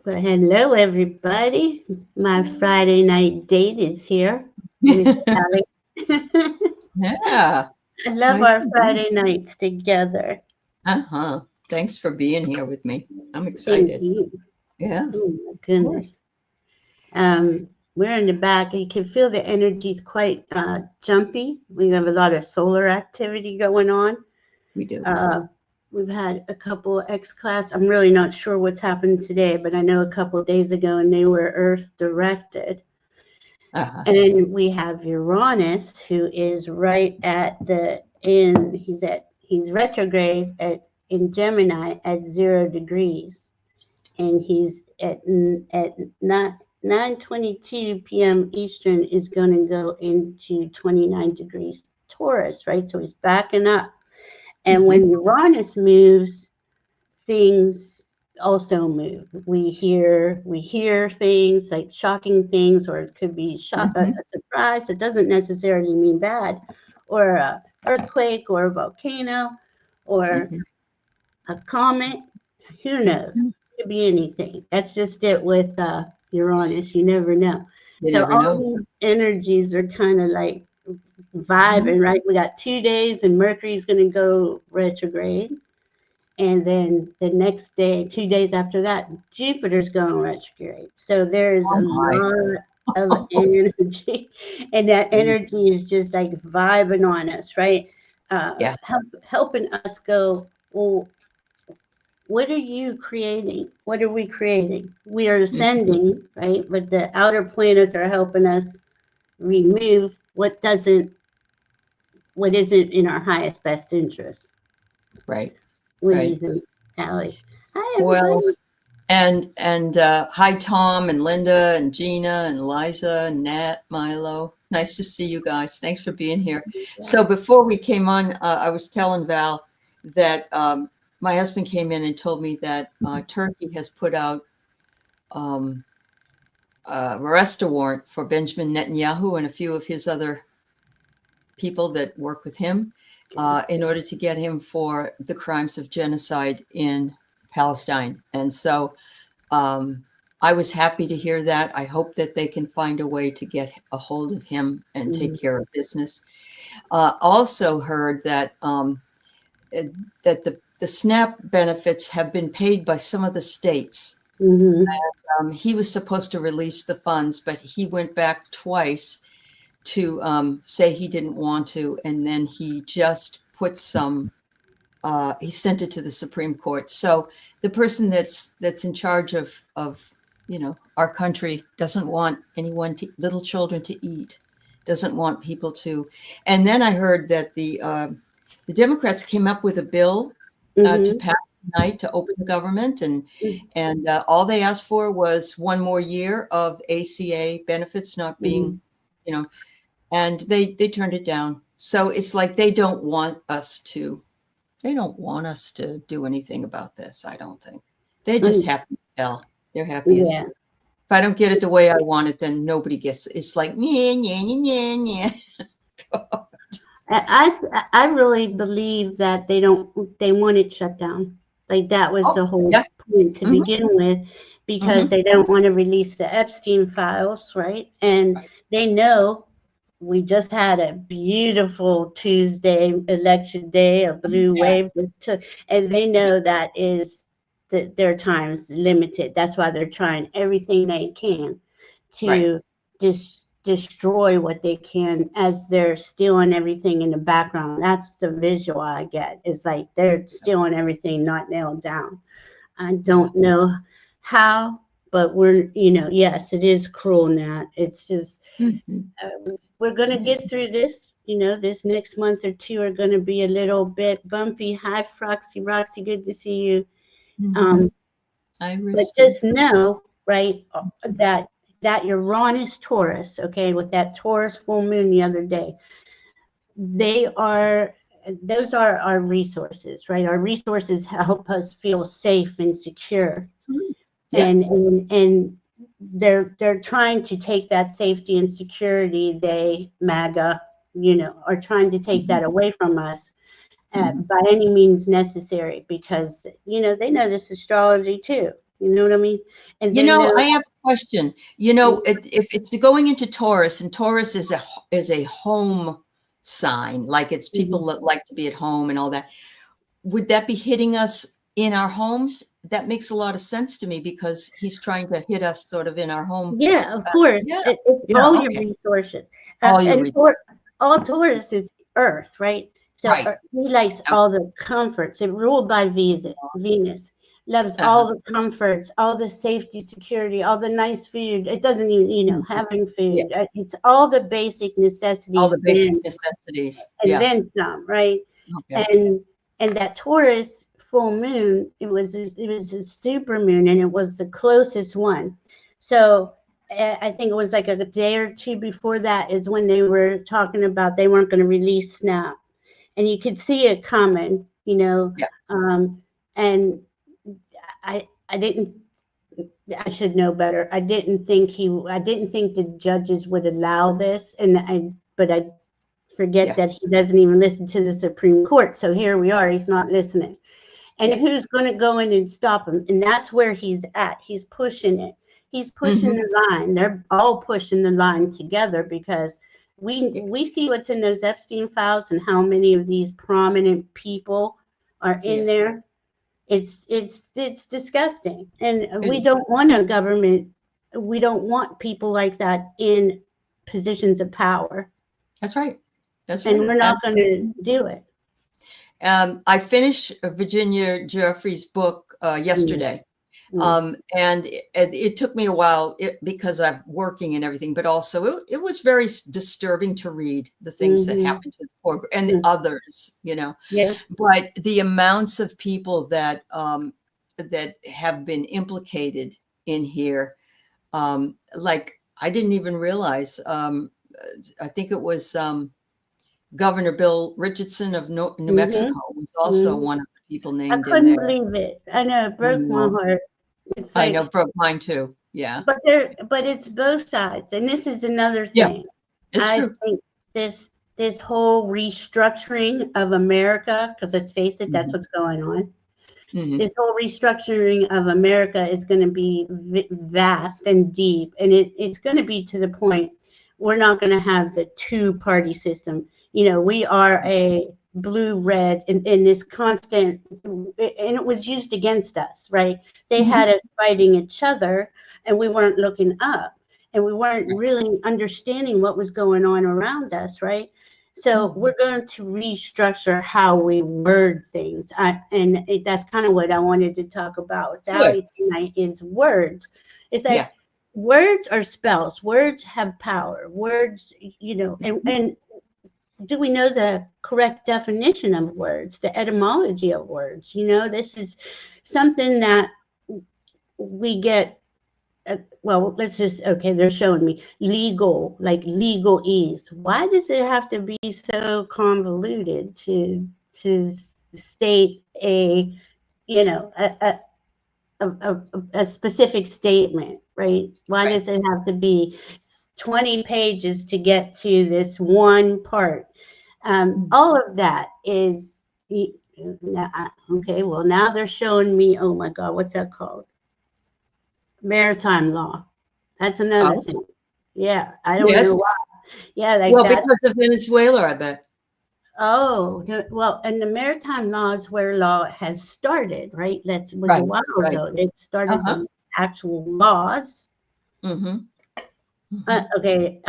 Well, hello, everybody. My Friday night date is here with ALEY. Yeah. I love Nice our to be. Friday nights together. Uh-huh. Thanks for being here with me. I'm Thank excited. you. Yeah, of Oh, my course. goodness. We're in the back. You can feel the energy is quite jumpy. We have a lot of solar activity going on. We do. Uh, we've had a couple X class. I'm really not sure what's happened today, but I know a couple of days ago, and they were Earth directed. Uh-huh. And we have Uranus, who is right at the in. He's retrograde in Gemini at 0 degrees, and he's at not 9:22 p.m. Eastern is going to go into 29 degrees Taurus, right? So he's backing up. And Hmm. when Uranus moves, things also move. We hear things like shocking things, or it could be Hmm. a surprise. It doesn't necessarily mean bad, or a earthquake, or a volcano, or Hmm. a comet. Who knows? Hmm. It could be anything. That's just it with Uranus. You never know. You So never all know. these energies are kind of like vibing, right? We got 2 days, and Mercury's going to go retrograde. And then the next day, 2 days after that, Jupiter's going retrograde. So there's a Oh my. lot of energy, and that energy is just like vibing on us, right? Yeah. Helping us go, well, what are you creating? What are we creating? We are ascending, right? But the outer planets are helping us remove what isn't in our highest best interest. Right. What do you Right. think, Allie? Hi, Well, everybody. and hi Tom and Linda and Gina and Liza and Nat, Milo. Nice to see you guys. Thanks for being here. Yeah. So before we came on, I was telling Val that my husband came in and told me that Turkey has put out um, arrest warrant for Benjamin Netanyahu and a few of his other people that work with him in order to get him for the crimes of genocide in Palestine. And so I was happy to hear that. I hope that they can find a way to get a hold of him and take Mhm. care of business. Also heard that that the SNAP benefits have been paid by some of the states. Mhm. He was supposed to release the funds, but he went back twice to say he didn't want to, and then he just put some. He sent it to the Supreme Court. So the person that's in charge of our country doesn't want little children to eat, doesn't want people to. And then I heard that the Democrats came up with a bill to Mhm. pass tonight to open the government, and Mhm. all they asked for was one more year of ACA benefits not being, Mhm. you know, and they turned it down. So it's like they don't want us to. They don't want us to do anything about this. I don't think they're just Mm. happy as hell. They're happy as Yeah. if I don't get it the way I want it, then nobody gets it. It's like yeah, yeah, yeah, yeah, yeah. I really believe that they want it shut down. Like that was Oh the whole yeah. point to Hmm. begin with, because Hmm. they don't want to release the Epstein files, right? And Right. they know we just had a beautiful Tuesday election day. A blue Yeah. wave just took, and they know that is their time's limited. That's why they're trying everything they can Right. to destroy what they can as they're stealing everything in the background. That's the visual I get. It's like they're stealing everything not nailed down. I Yeah. don't know how, but yes, it is cruel, Nat. It's just Hmm. we're going to get through this. This next month or two are going to be a little bit bumpy. Hi, Froxy, Roxy, good to see you. Hmm. Um, I but receive. just know, right, that Uranus Taurus, okay, with that Taurus full moon the other day, they are those are our resources, right? Our resources help us feel safe and secure, Yeah. and they're trying to take that safety and security. They MAGA, are trying to take that away from us Hmm. by any means necessary, because they know this astrology too. You know what I mean? And You then know, I have a question. You know, if it's going into Taurus, and Taurus is a home sign, like it's people that like to be at home and all that. Would that be hitting us in our homes? That makes a lot of sense to me, because he's trying to hit us sort of in our home. yeah, of course, Yeah, it's yeah, all your okay. resources. All your And resources. all Taurus is Earth, right? So Right. he likes Okay. all the comforts. It ruled by Venus. Loves all the comforts, all the safety, security, all the nice food. It doesn't even, having food. Yeah. It's all the basic All necessities, the basic necessities. and Yeah. then some, right? Okay. And that Taurus full moon, it was a super moon, and it was the closest one. So I think it was like a day or two before that is when they were talking about they weren't going to release Snap, and you could see it coming, Yeah. And I didn't. I should know better. I didn't think the judges would allow this, but I forget that he doesn't even listen to the Supreme Court. So here we are. He's not listening. And who's going to go in and stop him? And that's where he's at. He's pushing it. He's pushing the line. They're all pushing the line together, because we see what's in those Epstein files and how many of these prominent people are in there. It's disgusting. And we don't want a government. We don't want people like that in positions of power. That's right. That's right. And we're not going to do it. I finished Virginia Jeffrey's book yesterday. And it took me a while because I'm working and everything, but also it was very disturbing to read the things that happened to the poor and the others, Yeah. But the amounts of people that that have been implicated in here, like I didn't even realize. I think it was Governor Bill Richardson of New Mexico was also one of the people named in there. I couldn't believe it. I know, it broke my heart. It's like, I know, broke mine too. Yeah. But it's both sides. And this is another thing. It's true. I think this whole restructuring of America, because let's face it, that's what's going on. This whole restructuring of America is going to be vast and deep. And it's going to be to the point we're not going to have the two-party system. We are a blue-red in this constant, and it was used against us, right? They had us fighting each other, and we weren't looking up, and we weren't really understanding what was going on around us, right? So we're going to restructure how we word things. That's kind of what I wanted to talk about with ALEY tonight is words. It's like words are spells. Words have power. Words, and do we know the correct definition of words, the etymology of words? This is something that we get. They're showing me legalese. Why does it have to be so convoluted to state a specific statement, right? Why does it have to be 20 pages to get to this one part? All of that is okay. Well, now they're showing me, oh my God, what's that called? Maritime law. That's another thing. Yeah, I don't know why. Yeah, because of Venezuela, I bet. Oh, well, and the maritime law is where law has started, right? That was a while ago. They started the actual laws. Okay,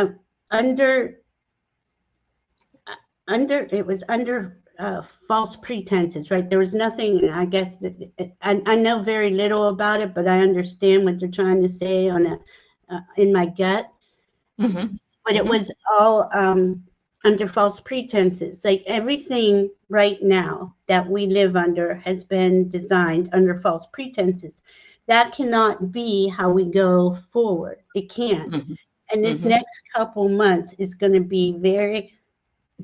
under false pretenses, right? There was nothing, I guess, I know very little about it, but I understand what they're trying to say in my gut. But it was all under false pretenses. Like everything right now that we live under has been designed under false pretenses. That cannot be how we go forward. It can't. And this next couple months is going to be very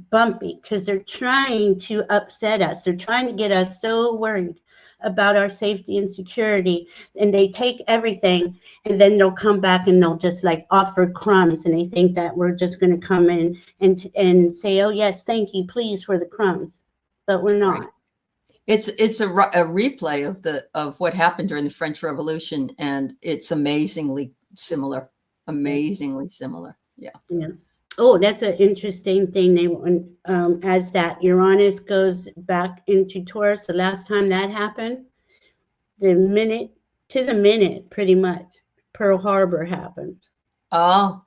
bumpy because they're trying to upset us. They're trying to get us so worried about our safety and security, and they take everything and then they'll come back and they'll just like offer crumbs, and they think that we're just going to come in and say, oh yes, thank you, please, for the crumbs, but we're not. It's a replay of what happened during the French Revolution, and it's amazingly similar. Amazingly similar. Yeah. Yeah. Oh, that's an interesting thing. As that Uranus goes back into Taurus, the last time that happened, the minute to the minute, pretty much, Pearl Harbor happened. Oh,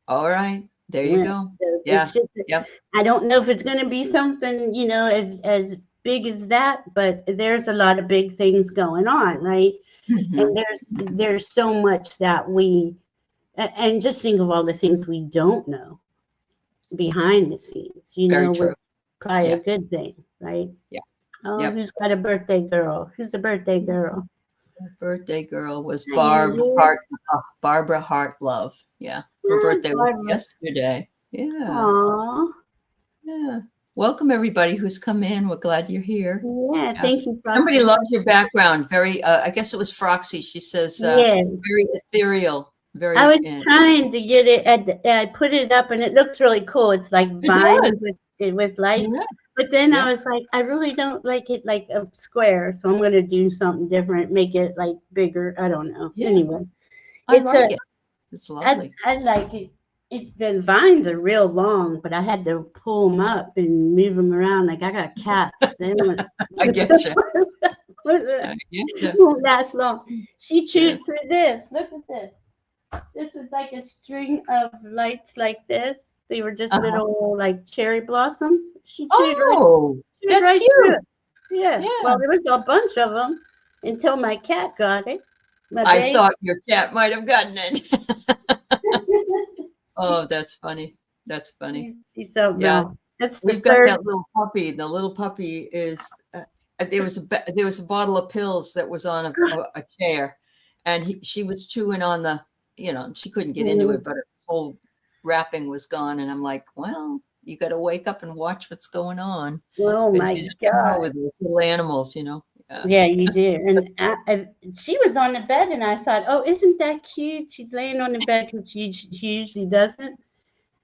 all right. There you go. So Yeah. it's just, Yep. I don't know if it's going to be something, as big as that, but there's a lot of big things going on, right? And there's so much that and just think of all the things we don't know behind the scenes, Very true. probably a good thing, right? Yeah. Oh, Yep. who's got a birthday girl? Who's a birthday girl? The birthday girl was Barbara Hartlove. Yeah. Her birthday was yesterday. Yeah. Aww. Yeah. Welcome everybody who's come in. We're glad you're here. Yeah, thank you, Froxy. Somebody loves your background. Very, I guess it was Froxy. She says, very ethereal. Very. I was trying to get it. I put it up, and it looks really cool. It's like vines with lights. Yeah. But then I was like, I really don't like it like a square, so I'm going to do something different, make it like bigger. I don't know. Yeah. Anyway, I like it. It's lovely. I like it. The vines are real long, but I had to pull them up and move them around. Like I got cats. I get you. It won't last long. She chewed through this. Look at this. This was like a string of lights like this. They were just little like cherry blossoms. She chewed that's right cute. through it. Yeah. Well, there was a bunch of them until my cat got it. I thought your cat might have gotten it. Oh, that's funny. That's funny. She's so We've got that little puppy. The little puppy is. There was a bottle of pills that was on a chair, and she was chewing on the. She couldn't get into it, but her whole wrapping was gone. And I'm like, well, you got to wake up and watch what's going on. Oh my God! With those little animals, Yeah, you do. And she was on the bed, and I thought, oh, isn't that cute? She's laying on the bed because she usually doesn't.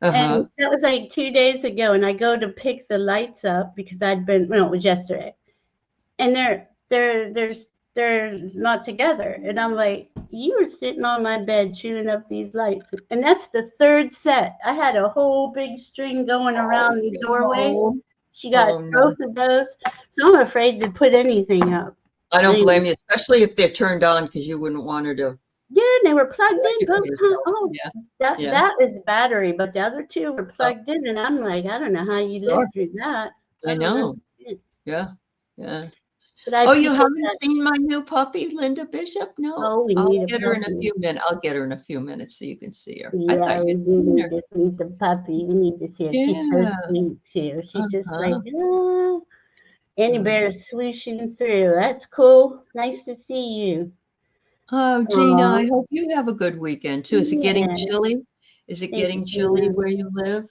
And that was like 2 days ago, and I go to pick the lights up because it was yesterday, and they're not together. And I'm like, you were sitting on my bed chewing up these lights. And that's the third set. I had a whole big string going around the doorway. She got both of those. So I'm afraid to put anything up. I don't blame you, especially if they're turned on, because you wouldn't want her to. Yeah, they were plugged in both times. That is battery, but the other two were plugged in. And I'm like, I don't know how you lived through that. I know. Yeah. You haven't seen my new puppy, Linda Bishop? No. I'll get her in a few minutes. I'll get her in a few minutes so you can see her. Yeah, I thought we need to meet the puppy. We need to see her. Yeah. She's so sweet too. She's just like, Annie Bear swooshing through. That's cool. Nice to see you. Oh, Gina, I hope you have a good weekend too. Is it getting chilly? Is it getting chilly where you live?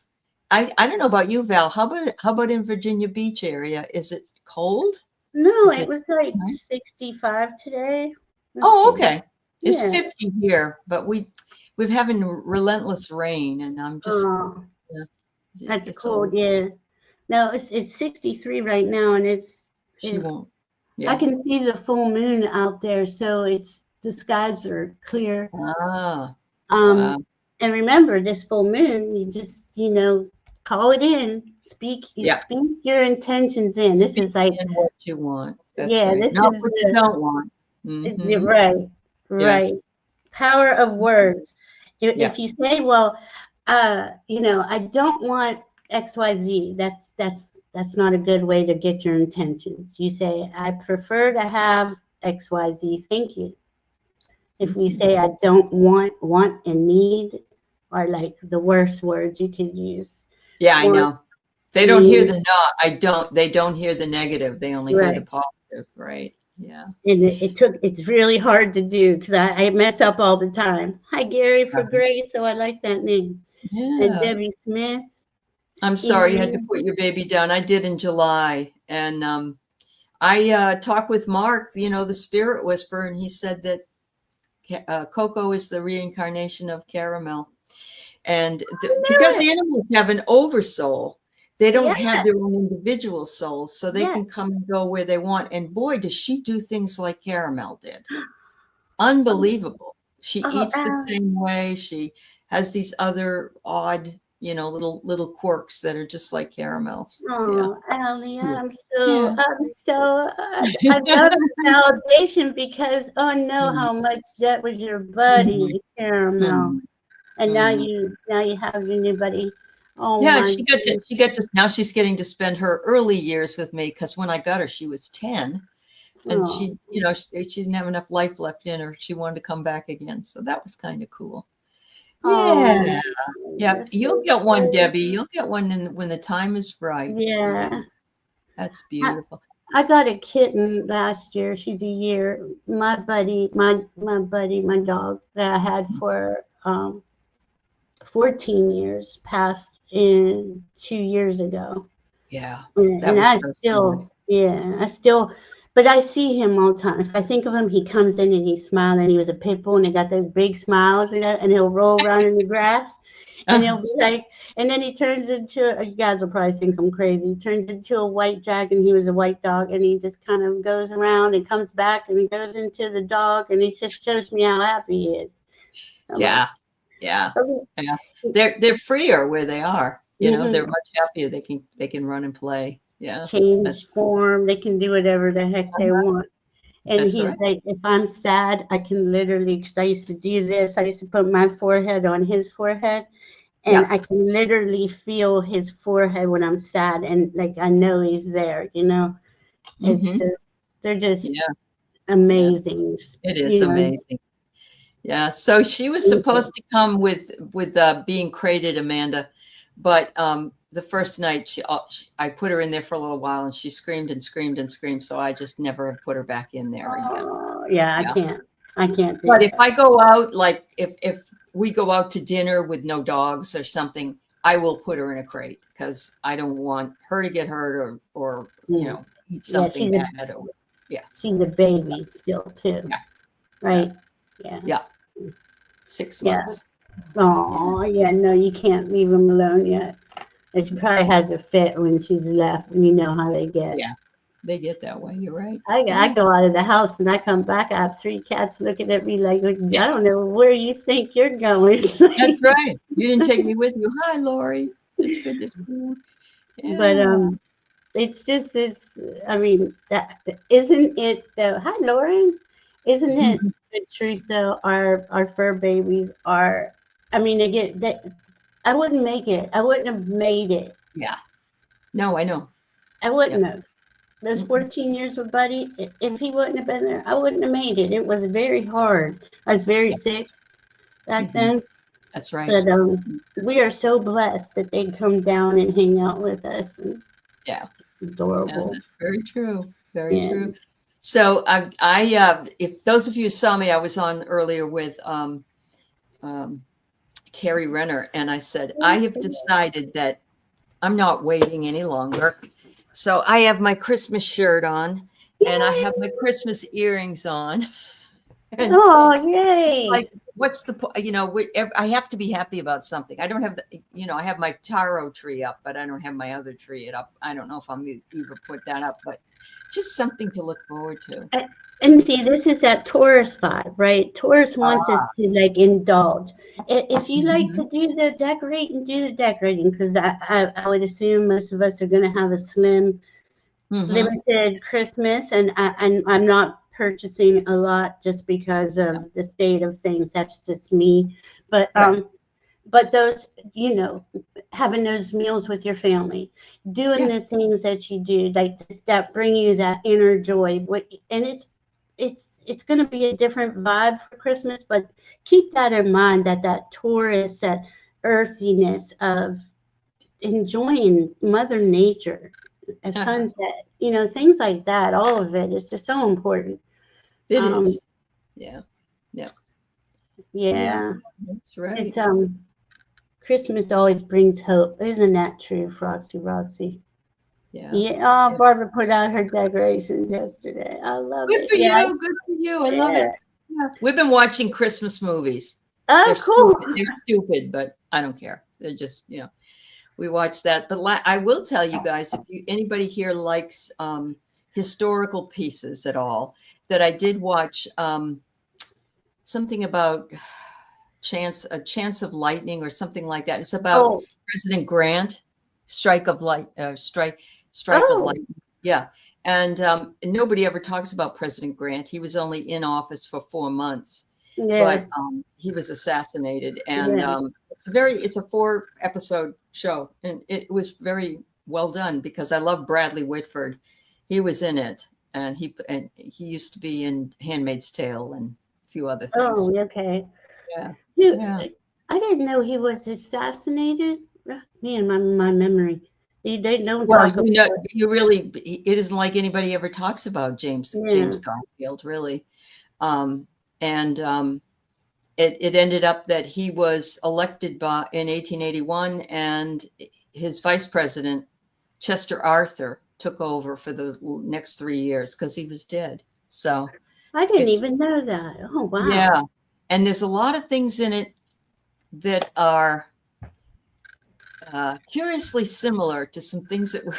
I don't know about you, Val. How about in Virginia Beach area? Is it cold? No, it was like 65 today. Okay. It's 50 here, but we've having relentless rain, and I'm just that's cold. No, it's 63 right now, and she won't. I can see the full moon out there, so the skies are clear. Wow. And remember, this full moon, you just call it in, speak your intentions in. This is like what you want. That's this not is what you don't want. Right. Power of words. If you say, well, I don't want XYZ, that's not a good way to get your intentions. You say, I prefer to have XYZ. Thank you. If we say, I don't want and need are like the worst words you could use. Yeah, I know. They don't hear the they don't hear the negative. They only hear the positive, right? Yeah. And it's really hard to do because I mess up all the time. Hi, Gary for Grace. So I like that name. Yeah. And Debbie Smith. I'm sorry you had to put your baby down. I did in July. And I talked with Mark, the spirit whisperer, and he said that Coco is the reincarnation of Caramel. And because animals have an oversoul, They don't Yeah. have their own individual souls, so they Yeah. can come and go where they want. And boy, does she do things like Caramel did. Unbelievable. She Oh, eats the same way. She has these other odd, little quirks that are just like Caramels. Yeah. oh, ALEY, Yeah. I love the validation because, oh no, Mm, how much that was your mhm, buddy, the Caramel. mhm, And mhm. now you have your new buddy. Oh Yeah, and my goodness. now she's getting to spend her early years with me, because when I got her, she was 10, and Oh, she didn't have enough life left in her. She wanted to come back again. So that was kind of cool. oh, Yeah. Yeah. that's You'll so get one, good. Debbie. You'll get one when the time is right. Yeah. Yeah. That's I, beautiful. I got a kitten last year. She's a year. My dog that I had for 14 years passed in 2 years ago. Yeah. That And was I so sad. still, yeah, but I see him all the time. If I think of him, he comes in and he's smiling. He was a pit bull and he got those big smiles, and he'll roll around in the grass. And he'll be like, and then he turns into, you guys will probably think I'm crazy. He turns into a white dragon. He was a white dog, and he just kind of goes around and comes back, and he goes into the dog, and he just shows me how happy he is. I'm like, Yeah. Yeah. okay. Yeah. They're freer where they are. They're Mhm. much happier. They can run and play. Yeah. That's Change form. They can do whatever the heck they want. And that's he's right. like, if I'm sad, I can literally, because I used to do this, I used to put my forehead on his forehead, and Yeah. I can literally feel his forehead when I'm sad, and like I know he's there. It's Hmm. just, they're just Yeah. Yeah. amazing. It is You know, amazing. Yeah. So she was supposed to come with being crated, Amanda, but the first night I put her in there for a little while, and she screamed and screamed and screamed. So I just never put her back in there again. oh, yeah, Yeah. I can't do But if that. I go out, like if we go out to dinner with no dogs or something, I will put her in a crate, because I don't want her to get hurt, or Yeah, eat yeah, something bad. Or yeah, she's a baby still too, yeah, yeah, right? Yeah, yeah. 6 yeah. months. Yeah, Oh, yeah, no, you can't leave them alone yet. And she yeah, probably has a fit when she's left, and you know how they get. yeah. They get that way. You're right. I Yeah, go out of the house and I come back. I have 3 cats looking at me like, I don't know where you think you're going. that's right. You didn't take me with you. Hi, Lori. It's good to see you. But Yeah. it's just this. I mean, that isn't it though. Hi, Lauren. Isn't it the truth though? Our fur babies are. I mean, they get that. I wouldn't make it. I wouldn't have made it. Yeah. No, I know. I wouldn't Yep. have. Those Mm-mm. 14 years with Buddy, if he wouldn't have been there, I wouldn't have made it. It was very hard. I was very Yep. sick back Hmm. then. That's right. But we are so blessed that they come down and hang out with us. And Yeah. it's Yeah, adorable. that's very true. Very Yeah. true. So if those of you who saw me, I was on earlier with um, Terry Renner, and I said, I have decided that I'm not waiting any longer. So I have my Christmas shirt on, and I have my Christmas earrings on. And Oh, yay. like, what's the point? I have to be happy about something. I don't have I have my taro tree up, but I don't have my other tree up. I don't know if I'm even put that up, but just something to look forward to. And see, this is that Taurus vibe, right? Taurus wants us Ah, to like indulge. If you like mhm. to do the decorating, do the decorating, because I would assume most of us are going to have a slim, Mhm. limited Christmas, and I'm not purchasing a lot just because Yeah, of the state of things. That's just me. But right. those, having those meals with your family, doing Yeah. the things that you do, like that bring you that inner joy. And it's going to be a different vibe for Christmas, but keep that in mind, that Taurus, that earthiness of enjoying Mother Nature, a Uh-huh. sunset, things like that. All of it is just so important. It Um, is. Yeah. Yeah. Yeah. yeah, That's right. it's Christmas always brings hope. Isn't that true, Roxy? Yeah. Yeah. Oh, Yeah. Barbara put out her decorations yesterday. I love Good it. for Yeah. you. Good for you. I love Yeah. it. Yeah. We've been watching Christmas movies. They're Oh, stupid. cool. They're stupid, but I don't care. They're just. we watched that. But I will tell you guys, if anybody here likes historical pieces at all, that I did watch something about a chance of lightning or something like that. It's about President Grant, strike of lightning. Yeah. And nobody ever talks about President Grant. He was only in office for 4 months, but he was assassinated. And it's a 4-episode show, and it was very well done because I love Bradley Whitford. He was in it, and he used to be in Handmaid's Tale and a few other things. Oh, okay. Yeah. Yeah. I didn't know he was assassinated. Man, my memory. They don't talk about it isn't like anybody ever talks about James Garfield, really. It ended up that he was elected in 1881, and his vice president, Chester Arthur, took over for the next 3 years because he was dead. So I didn't even know that. Oh, wow. Yeah. And there's a lot of things in it that are curiously similar to some things that we're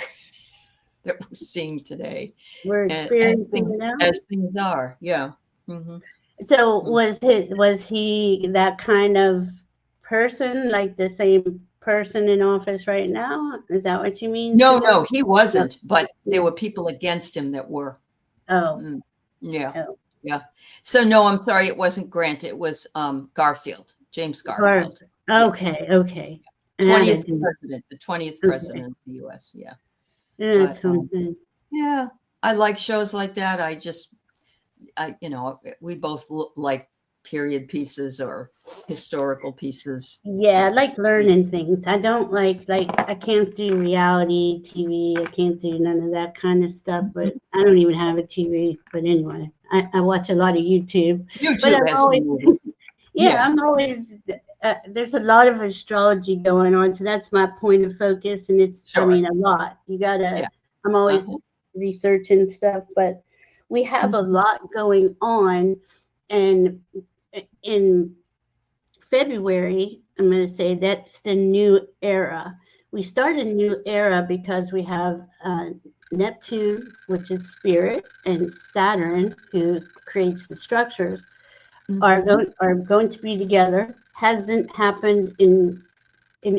seeing today. We're experiencing as things are. Yeah. Mm-hmm. So was he that kind of person, like the same person in office right now? Is that what you mean? No, he wasn't. But there were people against him that were. Oh. Yeah. Oh. Yeah. So no, I'm sorry, it wasn't Grant. It was Garfield, James Garfield. Okay. 20th president, the 20th president of the U.S. Yeah. That's something. Yeah, I like shows like that. We both like period pieces or historical pieces. Yeah, I like learning things. I don't like I can't do reality TV. I can't do none of that kind of stuff. But I don't even have a TV. But anyway, I watch a lot of YouTube. YouTube has some movies. I'm always there's a lot of astrology going on, so that's my point of focus, and it's a lot. You gotta. I'm always researching stuff, but we have a lot going on, and in February, I'm going to say that's the new era. We start a new era because we have Neptune, which is spirit, and Saturn, who creates the structures, are going to be together. Hasn't happened in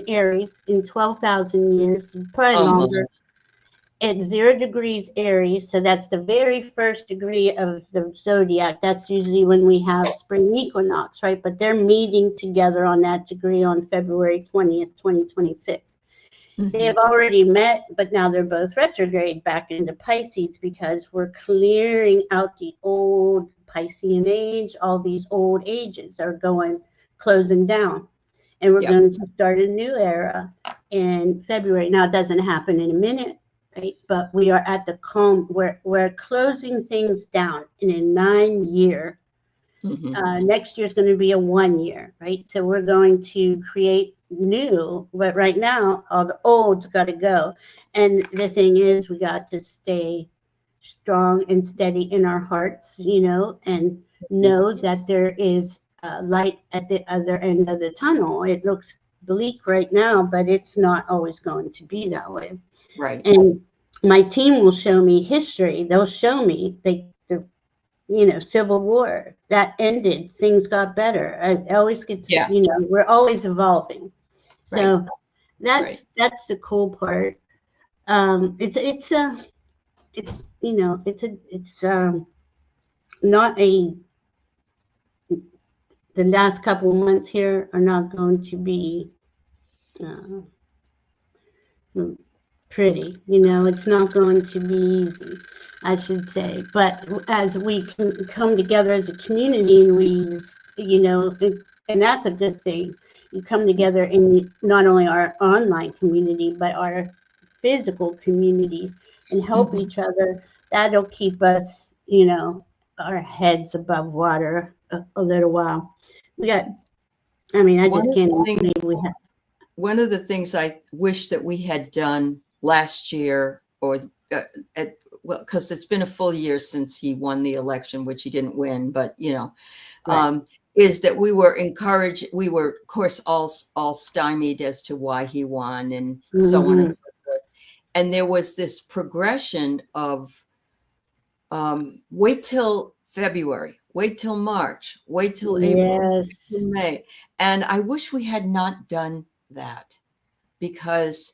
Aries in 12,000 years, probably longer. At 0 degrees Aries, so that's the very first degree of the zodiac. That's usually when we have spring equinox, right? But they're meeting together on that degree on February 20th, 2026. They have already met, but now they're both retrograde back into Pisces because we're clearing out the old Piscean age. All these old ages are closing down. And we're going to start a new era in February. Now, it doesn't happen in a minute. Right, but we are at the calm. We're closing things down in a 9-year. Next year is going to be a 1 year, right? So we're going to create new, but right now all the old's got to go. And the thing is, we got to stay strong and steady in our hearts, and know that there is light at the other end of the tunnel. It looks bleak right now, but it's not always going to be that way. Right. And my team will show me history. They'll show me the Civil War that ended. Things got better. It always gets, we're always evolving. So that's the cool part. It's not the last couple of months here are not going to be pretty, it's not going to be easy, I should say. But as we can come together as a community, and and that's a good thing. You come together in not only our online community, but our physical communities and help each other. That'll keep us, our heads above water a little while. I just can't believe we have. One of the things I wish that we had done last year, or because it's been a full year since he won the election, which he didn't win, but is that we were encouraged. We were, of course, all stymied as to why he won, and so on and so forth. And there was this progression of wait till February, wait till March, wait till April, wait till May. And I wish we had not done that, because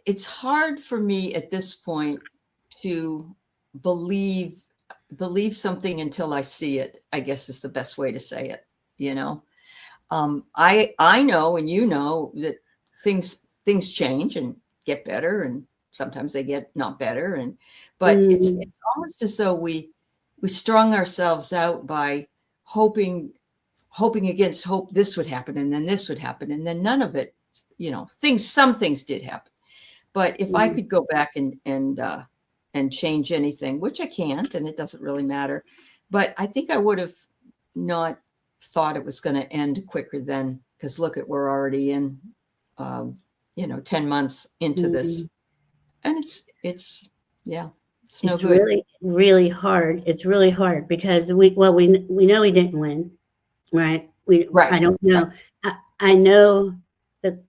it's hard for me at this point to believe something until I see it, I guess is the best way to say it. You know, I know, and you know, that things change and get better, and sometimes they get not better. But it's almost as though we strung ourselves out by hoping against hope this would happen, and then this would happen, and then none of it, you know, some things did happen. But if I could go back and change anything, which I can't, and it doesn't really matter, but I think I would have not thought it was going to end quicker then, because look at, we're already in, 10 months into this, and it's no good. Really, really hard. It's really hard because we know he didn't win, right? I don't know. I know that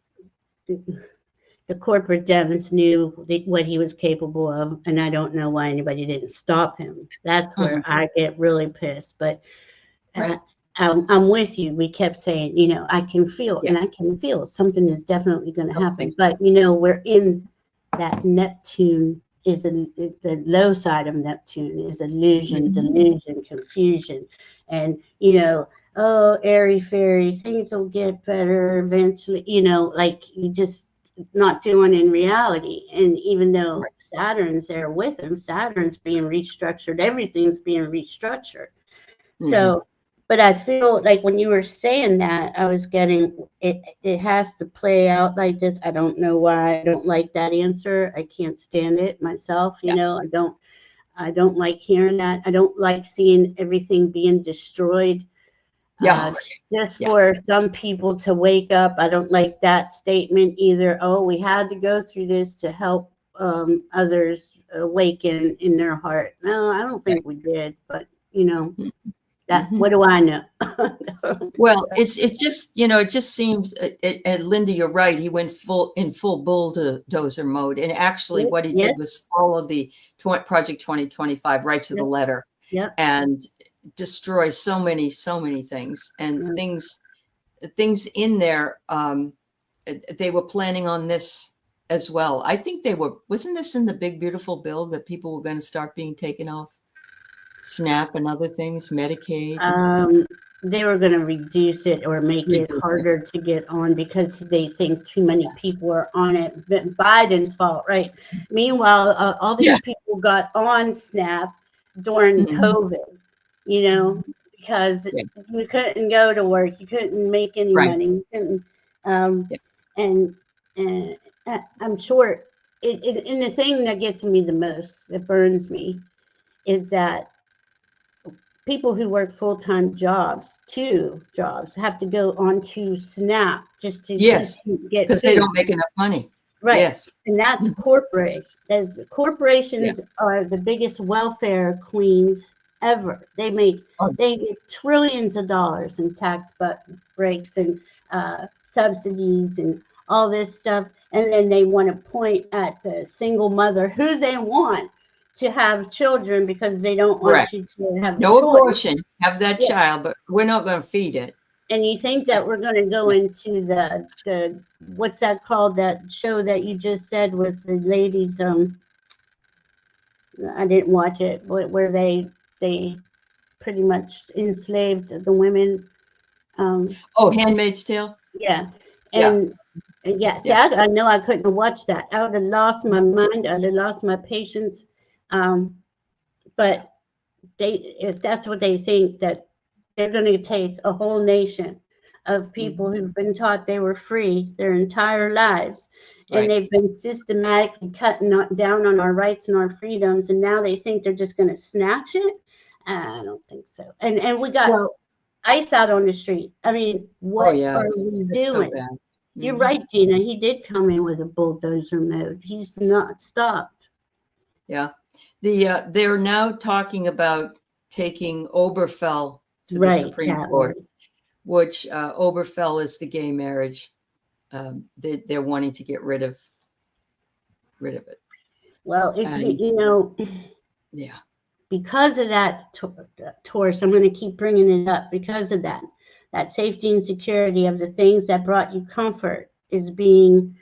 the corporate devils knew what he was capable of, and I don't know why anybody didn't stop him. That's where I get really pissed. But I'm with you. We kept saying, you know, I can feel, and I can feel something is definitely going to happen. But, you know, we're in that Neptune is the low side of Neptune is illusion, delusion, confusion. And, you know, oh, airy fairy, things will get better eventually, you know, like you just not doing in reality. And even though Saturn's there with him, Saturn's being restructured, everything's being restructured. So, but I feel like when you were saying that, I was getting it has to play out like this. I don't know why I don't like that answer. I can't stand it myself. You know, I don't like hearing that. I don't like seeing everything being destroyed. Just for some people to wake up. I don't like that statement either. Oh, we had to go through this to help others awaken in their heart. No, I don't think we did, but you know, that what do I know? Well, it's just, you know, it just seems, Linda, you're right. He went in full bulldozer mode, and actually what he did was follow the Project 2025 right to the letter, and destroy so many things, and things in there. They were planning on this as well. I think wasn't this in the big beautiful bill that people were going to start being taken off SNAP and other things, Medicaid? They were going to reduce it or make it harder to get on because they think too many people are on it. Biden's fault, right? Meanwhile, all these people got on SNAP during COVID, you know, because you couldn't go to work, you couldn't make any money, you couldn't, and I'm sure and the thing that gets me the most, that burns me, is that people who work full-time jobs, 2 jobs, have to go on to SNAP just to get because they don't make enough money. And that's corporations are the biggest welfare queens ever. They get trillions of dollars in tax breaks and subsidies and all this stuff, and then they want to point at the single mother who they want to have children because they don't want you to have no abortion, have that child, but we're not going to feed it. And you think that we're going to go into the what's that called, that show that you just said with the ladies? I didn't watch it, where they pretty much enslaved the women. Handmaid's Tale. And I know I couldn't watch that. I would have lost my mind. I would have lost my patience. But if that's what they think, that they're going to take a whole nation of people who've been taught they were free their entire lives, and they've been systematically cutting down on our rights and our freedoms, and now they think they're just going to snatch it. I don't think so. And we got ice out on the street. I mean, what are we doing? So you're right, Gina. He did come in with a bulldozer mode. He's not stopped. They're now talking about taking Oberfell to the Right, Supreme cat Court, lady. which Oberfell is the gay marriage. They're wanting to get rid of it. Well, it's, And you know, yeah, because of that, Taurus, I'm going to keep bringing it up because of that safety and security of the things that brought you comfort is being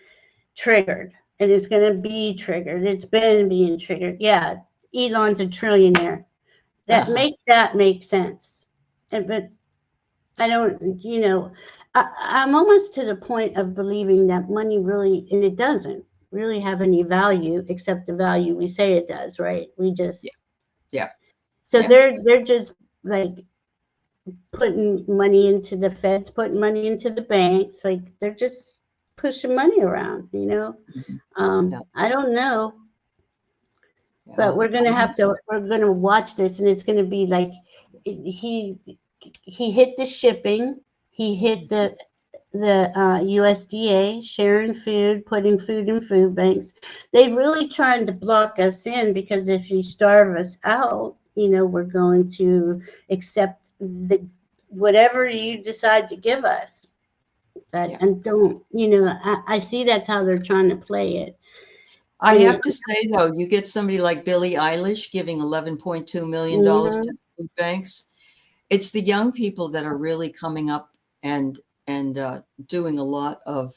triggered. And it's going to be triggered. It's been being triggered. Yeah, Elon's a trillionaire. That make sense. But I don't, you know, I'm almost to the point of believing that money really, and it doesn't really have any value except the value we say it does, right? We just, yeah. so Yeah. they're just like putting money into the feds, putting money into the banks, like they're just pushing money around, you know. Yeah. I don't know, but Yeah. we're gonna watch this, and it's gonna be like he hit the shipping, he hit the USDA sharing food, putting food in food banks. They really trying to block us in because if you starve us out, you know, we're going to accept whatever you decide to give us. And don't, you know, I see that's how they're trying to play it. I have to say, though, you get somebody like Billie Eilish giving $11.2 million to the food banks. It's the young people that are really coming up and doing a lot of,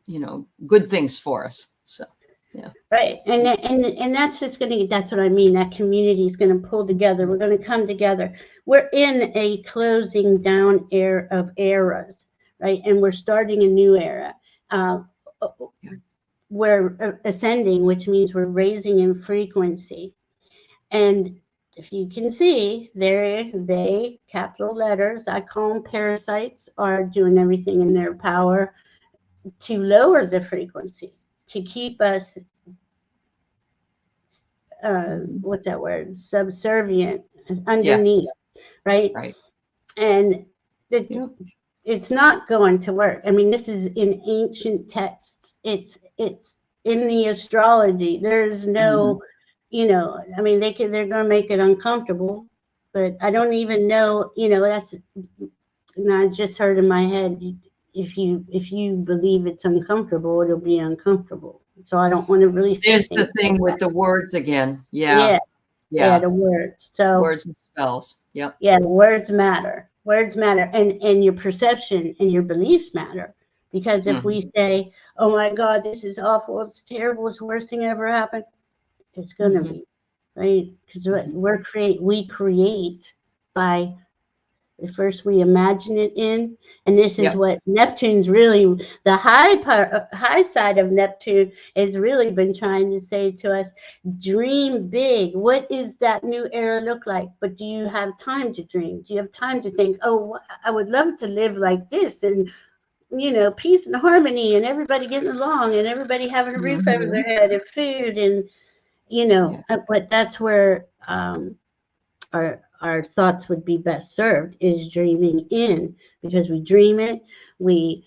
you know, good things for us. So, yeah. Right. And that's just that's what I mean. That community is going to pull together. We're going to come together. We're in a closing down era of eras, right? And we're starting a new era. We're ascending, which means we're raising in frequency. And if you can see, they, capital letters, I call them parasites, are doing everything in their power to lower the frequency, to keep us, what's that word? Subservient, underneath, right? Right. And it's not going to work. I mean, this is in ancient texts. It's in the astrology. There's no, you know, I mean, they're going to make it uncomfortable, but I don't even know, you know, and I just heard in my head, if you believe it's uncomfortable, it'll be uncomfortable. So I don't want to really say There's the thing with the words again. Yeah, the words. So words and spells. Yep. Yeah, words matter. Words matter, and your perception and your beliefs matter. Because if we say, "Oh my God, this is awful, it's terrible, it's the worst thing ever happened," it's gonna be, right? Because we create by first we imagine it in, and this is what Neptune's really, the high side of Neptune has really been trying to say to us: dream big. What is that new era look like? But do you have time to dream? Do you have time to think, oh, I would love to live like this, and you know, peace and harmony, and everybody getting along, and everybody having a roof over their head and food, and you know, but that's where our thoughts would be best served is dreaming in, because we dream it, you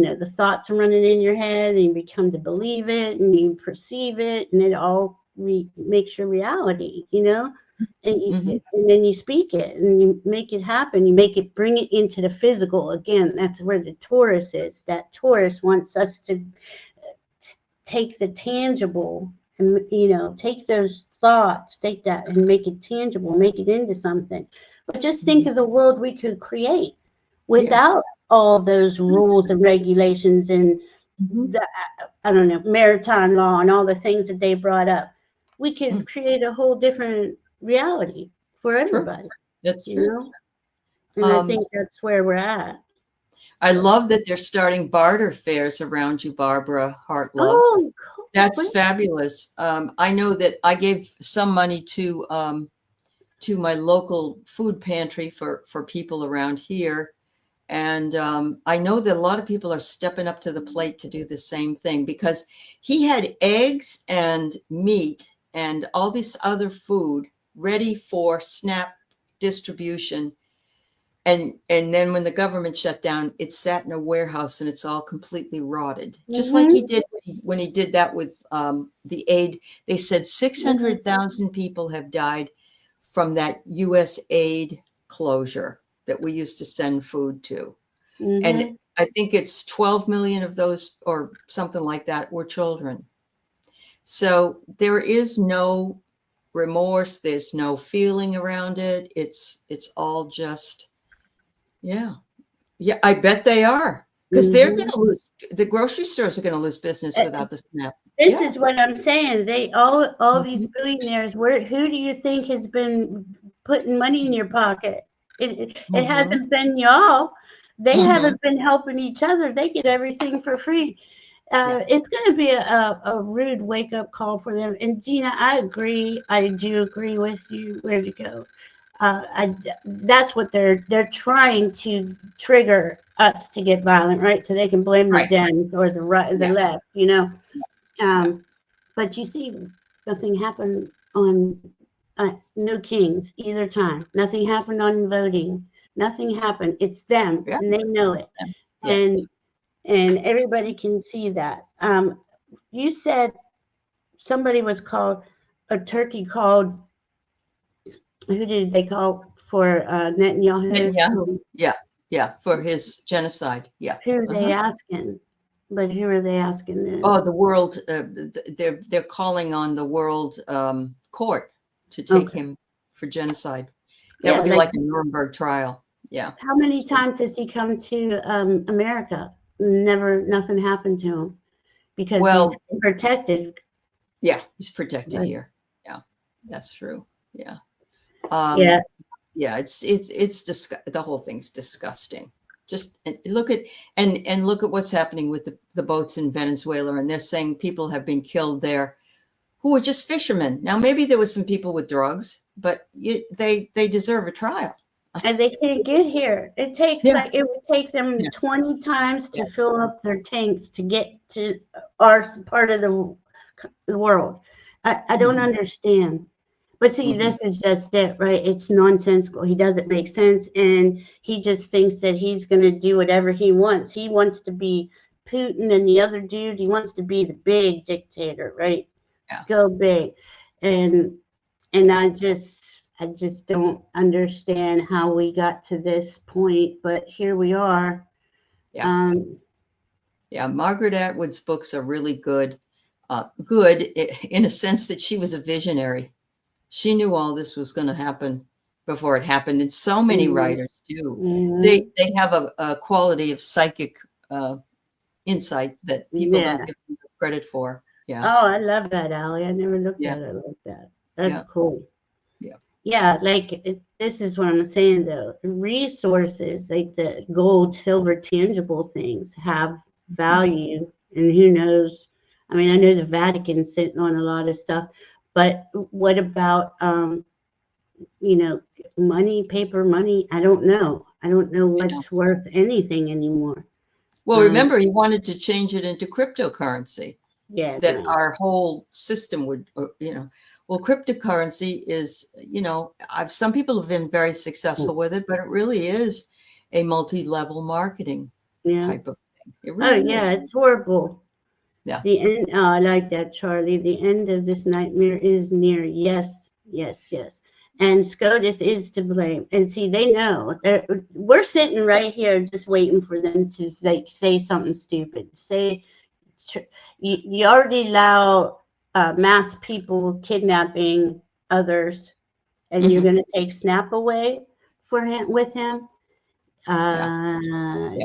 know, the thoughts are running in your head and you become to believe it and you perceive it, and it all makes your reality, you know, and then you speak it and you make it happen, bring it into the physical. Again, that's where the Taurus is. That Taurus wants us to take the tangible and, you know, take those thoughts, take that and make it tangible, make it into something. But just think of the world we could create without all those rules and regulations and the, I don't know, maritime law and all the things that they brought up. We could create a whole different reality for everybody. That's you true. know? And I think that's where we're at. I love that they're starting barter fairs around you, Barbara Heart Love. Oh, cool. That's fabulous. I know that I gave some money to my local food pantry for people around here. And I know that a lot of people are stepping up to the plate to do the same thing, because he had eggs and meat and all this other food ready for SNAP distribution. And then when the government shut down, it sat in a warehouse and it's all completely rotted, just like he did when he did that with the aid. They said 600,000 people have died from that U.S. aid closure that we used to send food to. Mm-hmm. And I think it's 12 million of those or something like that were children. So there is no remorse. There's no feeling around it. It's all just, yeah. Yeah, I bet they are. Because they're going to lose, the grocery stores are going to lose business without the SNAP. This is what I'm saying. They all these billionaires. Who do you think has been putting money in your pocket? It hasn't been y'all. They haven't been helping each other. They get everything for free. It's going to be a rude wake up call for them. And Gina, I agree. I do agree with you. Where'd you go? That's what they're trying to trigger us to get violent, right? So they can blame the Dems or the right, the left, you know. But you see, nothing happened on no kings either time. Nothing happened on voting. Nothing happened. It's them, and they know it, and everybody can see that. You said somebody was called a turkey called. Who did they call for Netanyahu? Netanyahu. Yeah, for his genocide. Yeah. Who are they asking? But who are they asking? Then? Oh, the world. They're calling on the world court to take him for genocide. That would be like a Nuremberg trial. Yeah. How many times has he come to America? Nothing happened to him because he's protected. Yeah, he's protected here. Yeah, that's true. Yeah. Yeah, it's the whole thing's disgusting. Just look at look at what's happening with the boats in Venezuela, and they're saying people have been killed there who are just fishermen. Now maybe there was some people with drugs, but they deserve a trial. And they can't get here. It takes it would take them 20 times to fill up their tanks to get to our part of the world. I don't understand. But see, this is just it, right? It's nonsensical. He doesn't make sense. And he just thinks that he's going to do whatever he wants. He wants to be Putin and the other dude. He wants to be the big dictator, right? Yeah. Go big. And I just don't understand how we got to this point. But here we are. Yeah. Margaret Atwood's books are really good. Good in a sense that she was a visionary. She knew all this was going to happen before it happened. And so many writers do. They have a quality of psychic insight that people don't give them credit for. Yeah. Oh, I love that, ALEY. I never looked at it like that. That's cool. Yeah. Yeah, like this is what I'm saying though. Resources like the gold, silver, tangible things have value, and who knows? I mean, I know the Vatican's sitting on a lot of stuff. But what about, money, paper money? I don't know. I don't know what's worth anything anymore. Well, remember, he wanted to change it into cryptocurrency. Yeah. That our whole system would, well, cryptocurrency is, some people have been very successful with it, but it really is a multi-level marketing type of thing. It really is. It's horrible. Yeah. The end. Oh, I like that, Charlie. The end of this nightmare is near. Yes, yes, yes. And SCOTUS is to blame. And see, they know. We're sitting right here just waiting for them to say something stupid. Say, you already allow mass people kidnapping others, and you're going to take SNAP away with him? I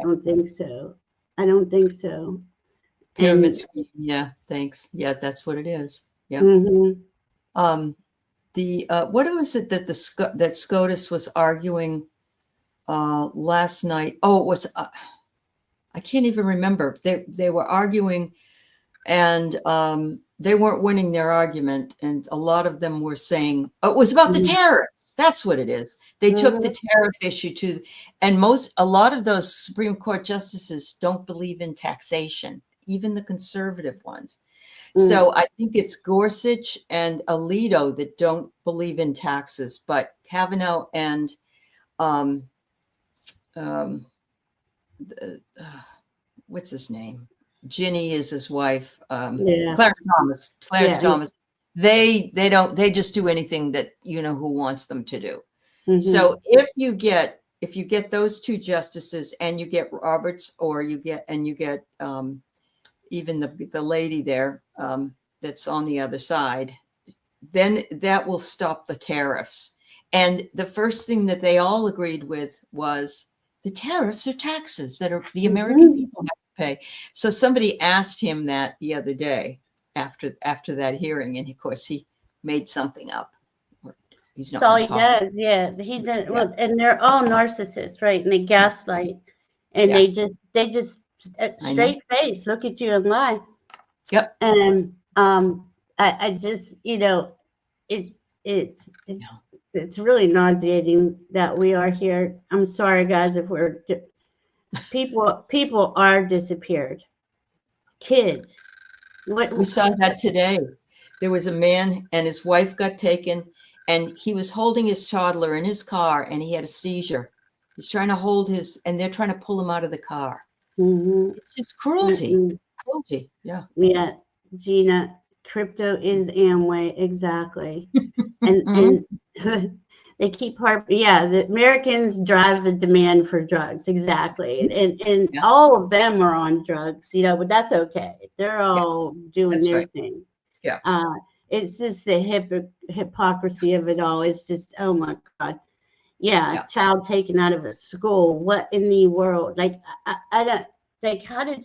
don't think so. I don't think so. Pyramid scheme. Yeah, thanks. Yeah, that's what it is. Yeah. What was it that that SCOTUS was arguing last night? Oh, it was. I can't even remember. They were arguing, and they weren't winning their argument. And a lot of them were saying, "Oh, it was about the tariffs." That's what it is. They took the tariff issue and a lot of those Supreme Court justices don't believe in taxation. Even the conservative ones. So I think it's Gorsuch and Alito that don't believe in taxes, but Kavanaugh and what's his name? Ginny is his wife. Clarence Thomas. They just do anything that who wants them to do. So if you get those two justices and you get Roberts, or you get even the lady there that's on the other side, then that will stop the tariffs. And the first thing that they all agreed with was the tariffs are taxes that are the American people have to pay. So somebody asked him that the other day after that hearing, and of course he made something up. He's not. That's all he does. Yeah, well, and they're all narcissists, right? And they gaslight, and they just straight face look at you and lie. Yep. And I just, it's really nauseating that we are here. I'm sorry, guys, if people are disappeared. Kids. We saw that today. There was a man and his wife got taken, and he was holding his toddler in his car, and he had a seizure. He's trying to hold and they're trying to pull him out of the car. It's just cruelty. Cruelty. Yeah. Yeah, Gina, crypto is Amway, exactly. And they keep the Americans drive the demand for drugs, exactly. And all of them are on drugs, but that's okay. They're all doing their thing. Yeah. It's just the hypocrisy of it all. It's just, oh my God. Yeah, child taken out of a school. What in the world? Like, I don't, like, how did,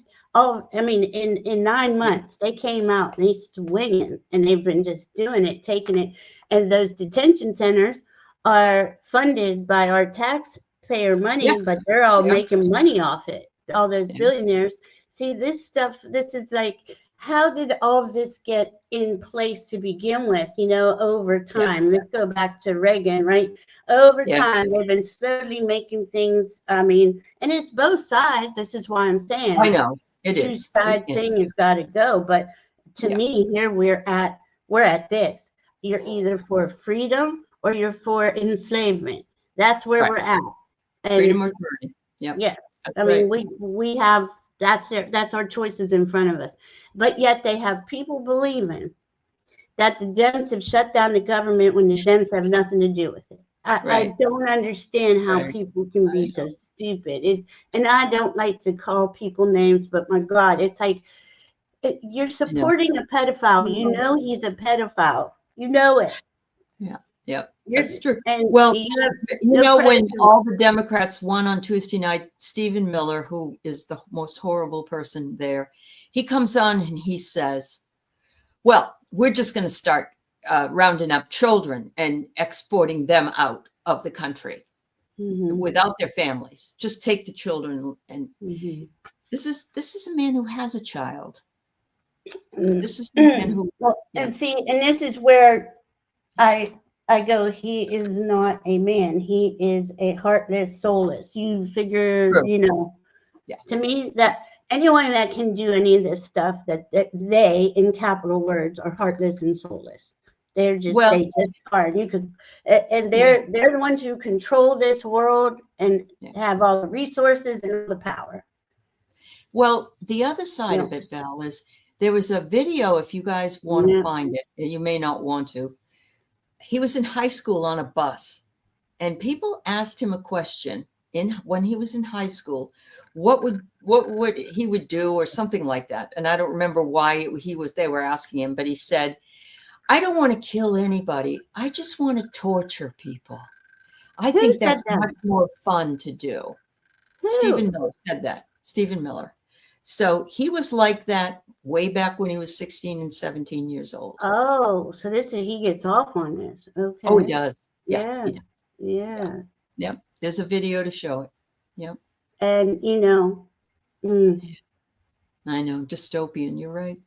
in 9 months, they came out and they're swinging, and they've been just doing it, taking it. And those detention centers are funded by our taxpayer money, but they're all making money off it. All those billionaires. See, this stuff, this is like, how did all of this get in place to begin with, over time? Let's go back to Reagan, right? Over time, they've been slowly making things, and it's both sides. This is why I'm saying. I know. It is. Two-side thing has got to go. But to me, here we're at this. You're either for freedom or you're for enslavement. That's where we're at. And freedom or tyranny. Yeah. We have, that's our choices in front of us. But yet they have people believing that the Dems have shut down the government when the Dems have nothing to do with it. I don't understand how people can be so stupid. And I don't like to call people names, but my God, it's like you're supporting a pedophile. You know he's a pedophile. You know it. Yeah, that's true. And well, when all the Democrats won on Tuesday night, Stephen Miller, who is the most horrible person there, he comes on and he says, well, we're just going to start rounding up children and exporting them out of the country without their families. Just take the children. And this is a man who has a child. This is a man who. And see, and this is where I go, he is not a man. He is a heartless, soulless. You figure, to me, that anyone that can do any of this stuff, that they, in capital words, are heartless and soulless. They're just, they just are. You could, and they're the ones who control this world and have all the resources and all the power. Well, the other side of it, Val, is there was a video, if you guys want to find it, and you may not want to. He was in high school on a bus, and people asked him a question when he was in high school, what would he would do, or something like that. And I don't remember why they were asking him, but he said, I don't want to kill anybody. I just want to torture people. I think that's much more fun to do. Stephen Miller said that. Stephen Miller. So he was like that way back when he was 16 and 17 years old. Oh, so he gets off on this. Okay. Oh, he does. Yeah. He does. Yeah. Yep. There's a video to show it. Yep. And I know, dystopian. You're right.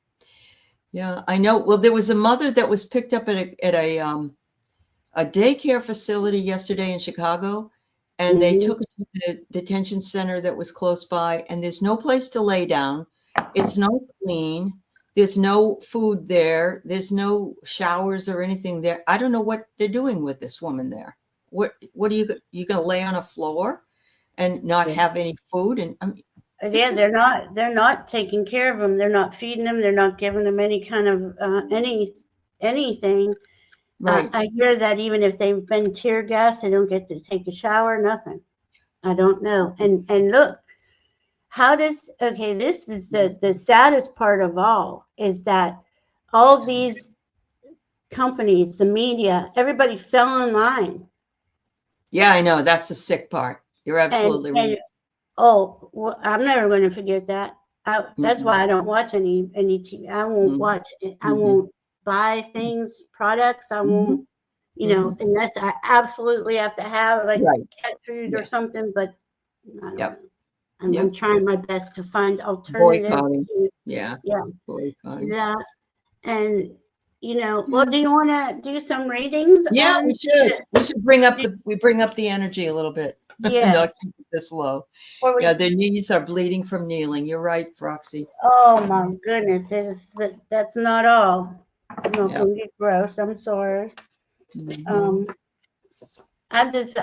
Yeah, I know. Well, there was a mother that was picked up at a daycare facility yesterday in Chicago, and they took her to the detention center that was close by, and there's no place to lay down. It's not clean. There's no food there. There's no showers or anything there. I don't know what they're doing with this woman there. What are you going to lay on a floor and not have any food? And they're not taking care of them. They're not feeding them. They're not giving them any kind of anything. Right. I hear that even if they've been tear gassed, they don't get to take a shower, nothing. I don't know. And look, how does, okay, this is the saddest part of all, is that all these companies, the media, everybody fell in line. Yeah, I know. That's the sick part. You're absolutely right. Oh, well, I'm never going to forget that. That's why Mm-hmm. I don't watch any TV. I won't watch it. I Mm-hmm. won't buy things, products. I Mm-hmm. won't, unless I absolutely have to have like Right. cat food or Yeah. something. But I don't know. Yep. I'm trying my best to find alternatives Boycotting. to, Yeah. yeah, to Boycotting. that. And well, do you want to do some readings Yeah, on? we should. We should bring up the energy a little bit. Yeah. Not keep it this low. Yeah, their knees are bleeding from kneeling. You're right, Roxy. Oh my goodness, that's not all. I'm not Yeah. gonna get gross. I'm sorry. Mm-hmm. I just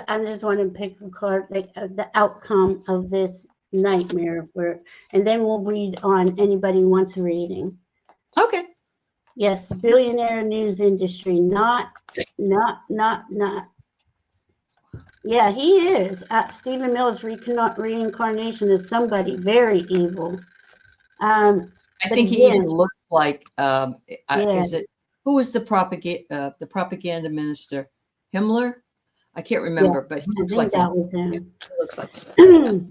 want to pick a card, like the outcome of this nightmare, and then we'll read on anybody who wants a reading. Okay. Yes, billionaire news industry, not. Yeah, he is. Stephen Mills' reincarnation is somebody very evil. I think he even looks like. Is it who is the propaganda minister? Himmler? I can't remember, but he looks like that was him. Yeah, he looks like that.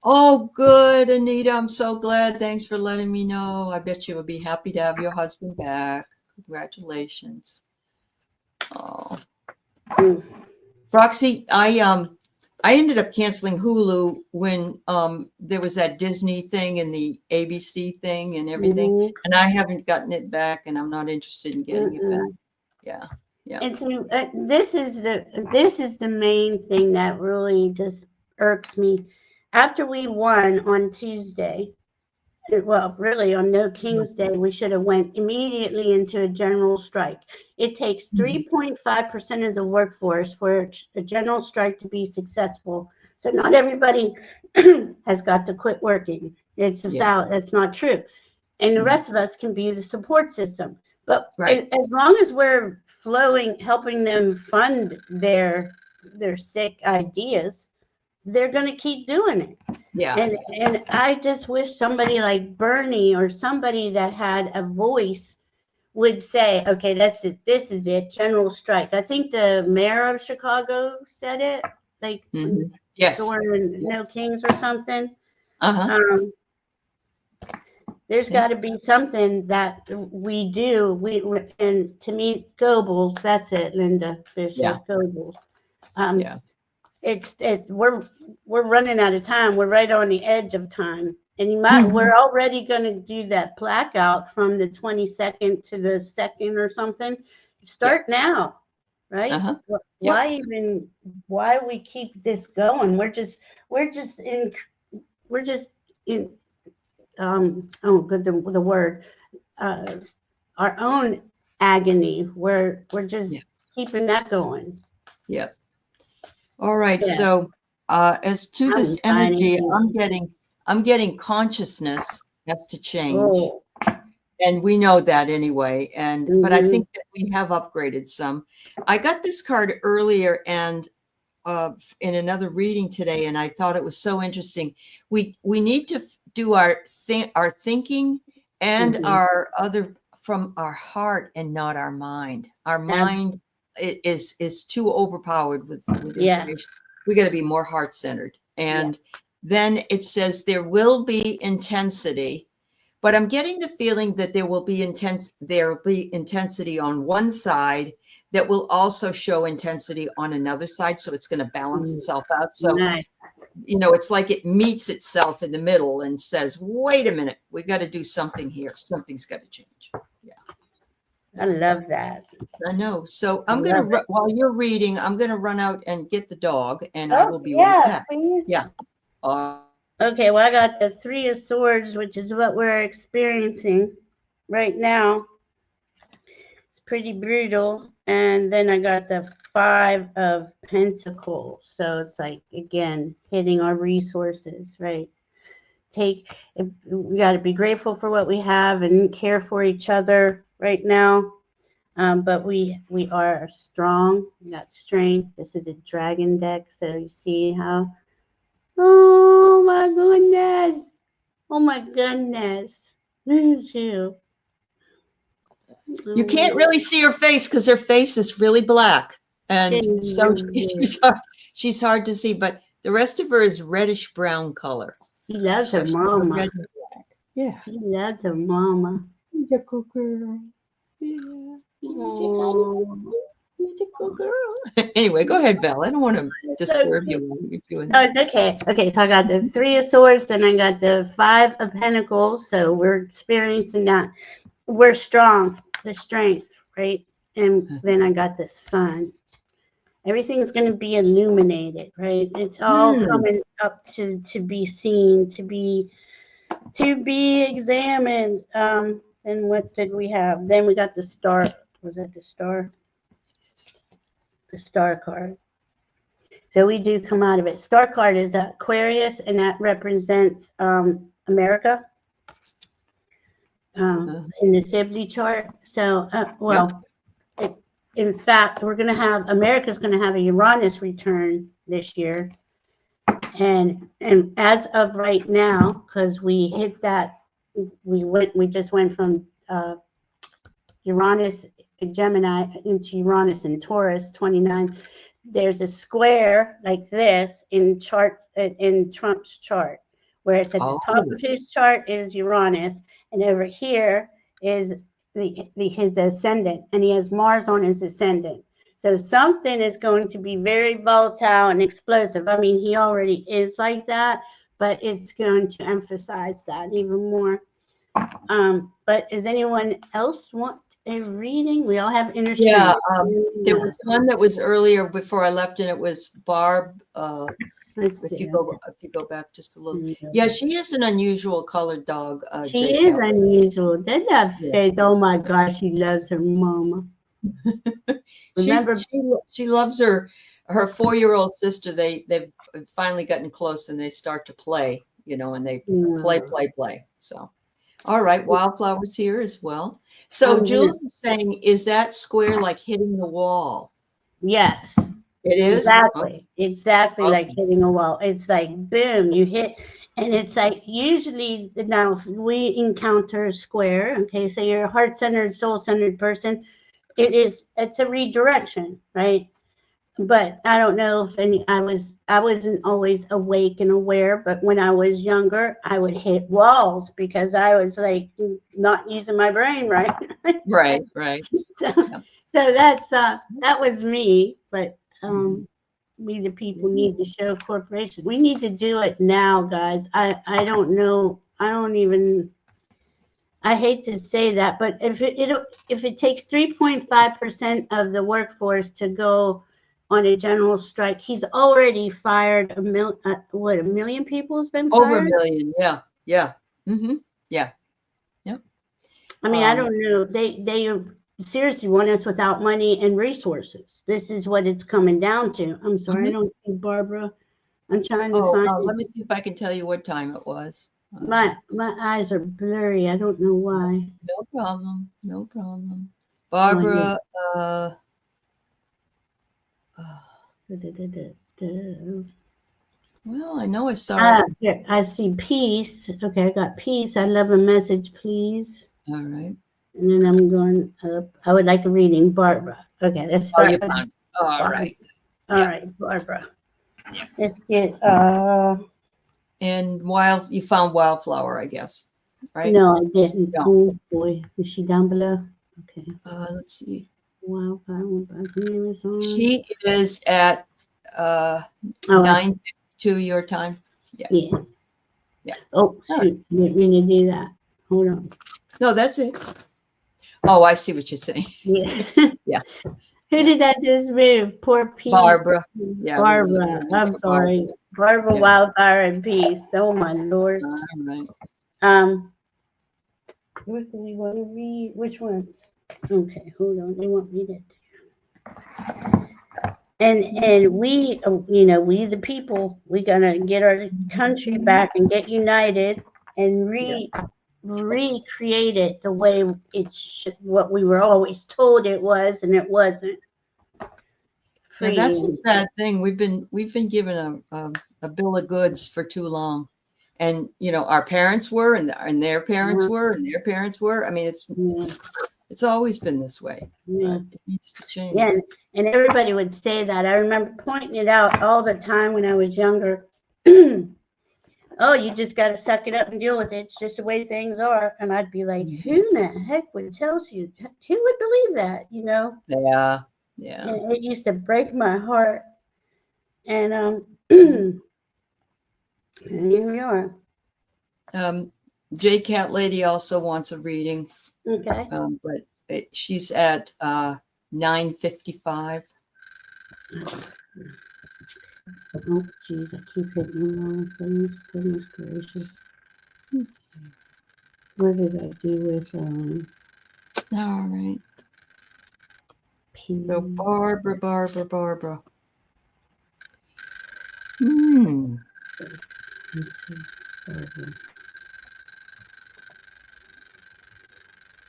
Oh, good, Anita. I'm so glad. Thanks for letting me know. I bet you would be happy to have your husband back. Congratulations. Oh, Roxy, I ended up canceling Hulu when there was that Disney thing and the ABC thing and everything, and I haven't gotten it back, and I'm not interested in getting it back. Yeah, yeah. And so this is the main thing that really just irks me. After we won on Tuesday, well, really on No King's Day, we should have went immediately into a general strike. It takes 3.5% of the workforce for a general strike to be successful. So not everybody has got to quit working. It's a foul. That's not true. And the rest of us can be the support system. But as long as we're helping them fund their sick ideas, they're going to keep doing it. Yeah. And I just wish somebody like Bernie or somebody that had a voice would say, okay, this is it, general strike. I think the mayor of Chicago said it, like yes, during No Kings or something. There's got to be something that we do. And to me, Goebbels, that's it, Linda Fisher, Goebbels. We're running out of time. We're right on the edge of time, and we're already going to do that blackout from the 22nd to the 2nd or something. Start now, right? Why we keep this going? We're just in. The word, our own agony. We're just keeping that going. Yep. All right. So as to this energy, I'm getting consciousness has to change. And we know that anyway. And but I think that we have upgraded some. I got this card earlier and in another reading today, and I thought it was so interesting. We need to do our thinking and our other from our heart and not our mind. Our mind is too overpowered with information. We got to be more heart-centered. And then it says there will be intensity, but I'm getting the feeling that there will be intensity on one side that will also show intensity on another side. So it's going to balance itself out. So, it's like it meets itself in the middle and says, wait a minute, we got to do something here. Something's got to change. Yeah. I love that. I know. So I'm going to, while you're reading, I'm going to run out and get the dog and I will be right back. Please. Yeah. Okay. Well, I got the 3 of Swords, which is what we're experiencing right now. It's pretty brutal. And then I got the 5 of Pentacles. So it's like, again, hitting our resources, right? We got to be grateful for what we have and care for each other right now. But we are strong. We got strength. This is a dragon deck, so you see how. Oh my goodness! Oh my goodness! Look at you. You can't really see her face because her face is really black, and so she's hard to see. But the rest of her is reddish brown color. She loves her mama. Red and black. Yeah, she loves her mama. She's a good girl. Yeah. She's a good girl. Anyway, go ahead, Val. I don't want to disturb you. No, it's okay. Okay, so I got the 3 of Swords, then I got the 5 of Pentacles. So we're experiencing that. We're strong, the strength, right? And then I got the Sun. Everything's going to be illuminated, right? It's all coming up to be seen, to be examined. And what did we have? Then we got the Star. Was that the Star? The Star card. So we do come out of it. Star card is Aquarius, and that represents America in the Sibley chart. So, in fact, America's going to have a Uranus return this year. And as of right now, because we hit that, we just went from Uranus in Gemini into Uranus in Taurus, 29. There's a square like this in Trump's chart, where it's at the top of his chart is Uranus, and over here is his ascendant, and he has Mars on his ascendant. So something is going to be very volatile and explosive. I mean, he already is like that, but it's going to emphasize that even more. But does anyone else want a reading? We all have inner strength. Yeah, there was one that was earlier before I left, and it was Barb. If you go back just a little, yeah, she is an unusual colored dog. She is unusual. They love face. Oh my gosh, she loves her mama. Remember, she loves her 4-year-old sister. They've finally gotten close, and they start to play, and they play. So. All right, Wildflower's here as well. So Jules is saying, is that square like hitting the wall? Yes. It is? Exactly like hitting a wall. It's like, boom, you hit, and it's like, usually, now, we encounter a square, okay, so you're a heart-centered, soul-centered person, it's a redirection, right? But I don't know if I wasn't always awake and aware, but when I was younger, I would hit walls because I was like not using my brain, right? Right. So that's that was me, but we the people need to show corporation. We need to do it now, guys. I don't know. I hate to say that, but if it takes 3.5% of the workforce to go on a general strike, he's already fired a million people has been fired? Over a million, yeah. Yeah. I mean, I don't know. They seriously want us without money and resources. This is what it's coming down to. I'm sorry, I don't see Barbara. I'm trying to find let me see if I can tell you what time it was. My eyes are blurry. I don't know why. No problem. Barbara, well, I know I saw it. Here, I see peace. Okay, I got peace. I love a message, please. All right. And then I'm going up. I would like a reading, Barbara. Okay, let's start. All right. All right, Barbara. Yeah. Let's get and you found Wildflower, I guess, right? No, I didn't. No. Oh boy, is she down below? Okay. Let's see. Wildflower. She is at 9:52 your time. Yeah. Oh shoot! Didn't mean to do that. Hold on. No, that's it. Oh, I see what you're saying. Yeah. Yeah. Who did I just move? Poor Peace. Barbara. Yeah, Barbara. I'm sorry. Barbara, Wildfire, and Peace. Oh my Lord. All right. What do we want to read? Which ones? Okay, hold on. They want me to. And we, we the people, we're gonna get our country back and get united and recreate it the way what we were always told it was, and it wasn't. Yeah, that's the sad thing. We've been given a bill of goods for too long, and you know our parents were, and their parents were, and their parents were. I mean, it's always been this way. But it needs to change. Yeah, and everybody would say that. I remember pointing it out all the time when I was younger. Oh, you just got to suck it up and deal with it. It's just the way things are. And I'd be like, who in the heck would tell you? Who would believe that? You know? Yeah, yeah. And it used to break my heart. And and here we are. J Cat Lady also wants a reading. Okay. But she's at 9:55. Oh, geez, I keep hitting the wrong things. Goodness gracious. What did I do with All right. P? So Barbara. Let's see. Barbara.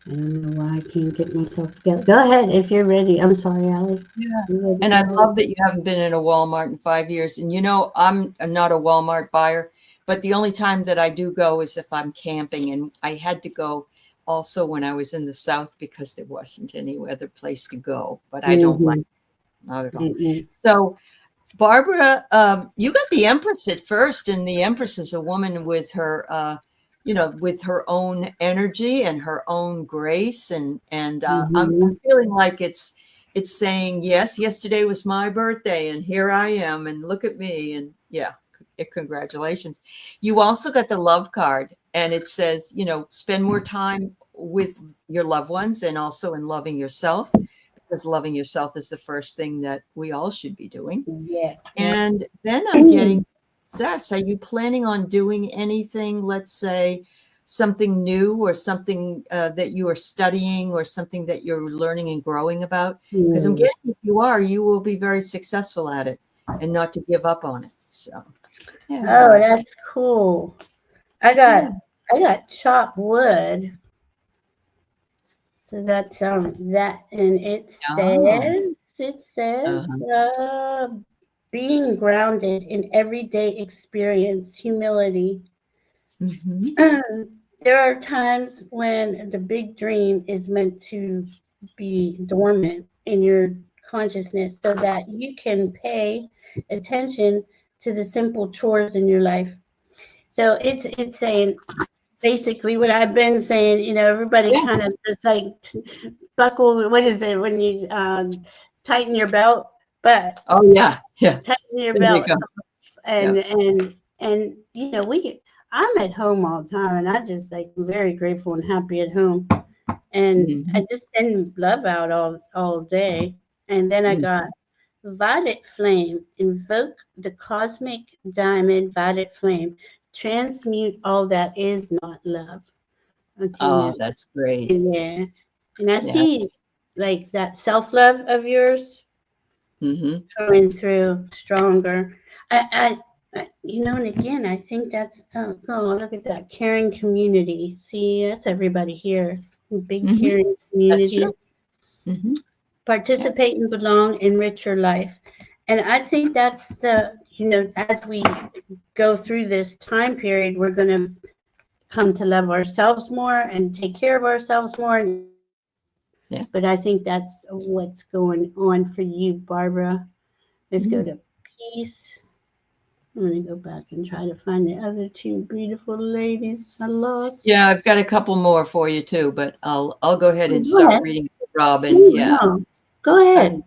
I don't know why I can't get myself together. Go ahead if you're ready. I'm sorry, ALEY. Yeah. And I love that you haven't been in a Walmart in 5 years. And you know, I'm not a Walmart buyer, but the only time that I do go is if I'm camping. And I had to go also when I was in the South because there wasn't any other place to go. But I don't like it. Not at all. So Barbara, you got the Empress at first, and the Empress is a woman with her with her own energy and her own grace. And I'm feeling like it's saying, yes, yesterday was my birthday and here I am and look at me. And yeah, congratulations. You also got the love card, and it says, spend more time with your loved ones and also in loving yourself, because loving yourself is the first thing that we all should be doing. Yeah. And then I'm getting success. Are you planning on doing anything, let's say something new or something that you are studying or something that you're learning and growing about? Because I'm getting, if you are, you will be very successful at it and not to give up on it. So, yeah. Oh, that's cool. I got chopped wood. So that's that, and it says being grounded in everyday experience, humility. There are times when the big dream is meant to be dormant in your consciousness so that you can pay attention to the simple chores in your life. So it's saying basically what I've been saying, everybody kind of just like buckle, what is it when you tighten your belt? But tighten your belt, and I'm at home all the time, and I just like very grateful and happy at home, and I just send love out all day, and then I got violet flame, invoke the cosmic diamond violet flame, transmute all that is not love. Okay, oh, that's great. Yeah, and I see like that self-love of yours coming through stronger. I and again, I think that's look at that caring community. See, that's everybody here. Big caring community. That's true. Participate and belong, enrich your life. And I think that's as we go through this time period, we're going to come to love ourselves more and take care of ourselves more. But I think that's what's going on for you, Barbara. Let's go to peace. I'm going to go back and try to find the other two beautiful ladies I lost. Yeah, I've got a couple more for you too, but I'll go ahead and start reading Robin. No. Go ahead.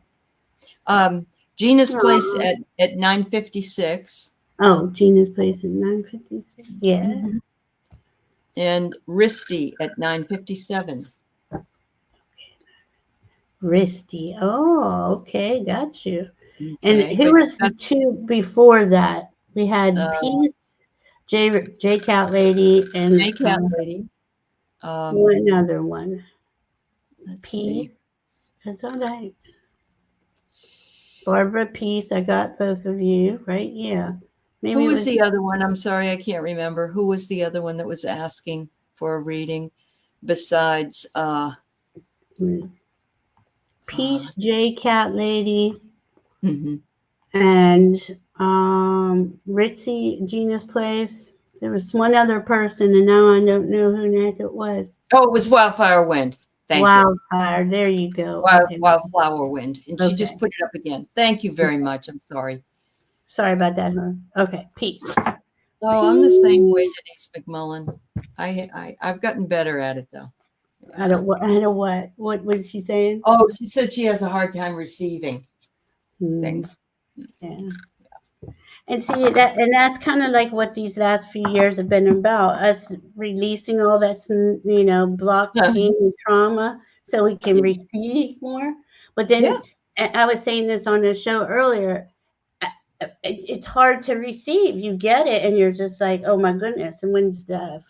Gina's place at 9:56. Oh, Gina's place at 9:56. Yeah. And Risty at 9:57. Risty. Oh, okay, got you. Okay, and who was the two before that? We had Peace, J Cat Lady, and J Cat Lady. Another one. Peace. See. That's all right. Barbara, Peace. I got both of you, right? Yeah. Maybe who was the other one? I'm sorry, I can't remember. Who was the other one that was asking for a reading besides Peace, J Cat Lady, mhm. and Ritzy, Gina's Place. There was one other person, and now I don't know who the heck it was. Oh, it was Wildfire Wind. Thank you. Wildfire. There you go. Wildflower Wind. And she just put it up again. Thank you very much. I'm sorry. Sorry about that, huh? Okay. Peace. Oh, I'm the same way, Denise McMullen. I've gotten better at it, though. I don't what? What was she saying? Oh, she said she has a hard time receiving things. Yeah. And see that, and that's kind of like what these last few years have been about, us releasing all that's, blocked pain and trauma so we can receive more. But then I was saying this on the show earlier, it's hard to receive. You get it and you're just like, oh my goodness, and when's the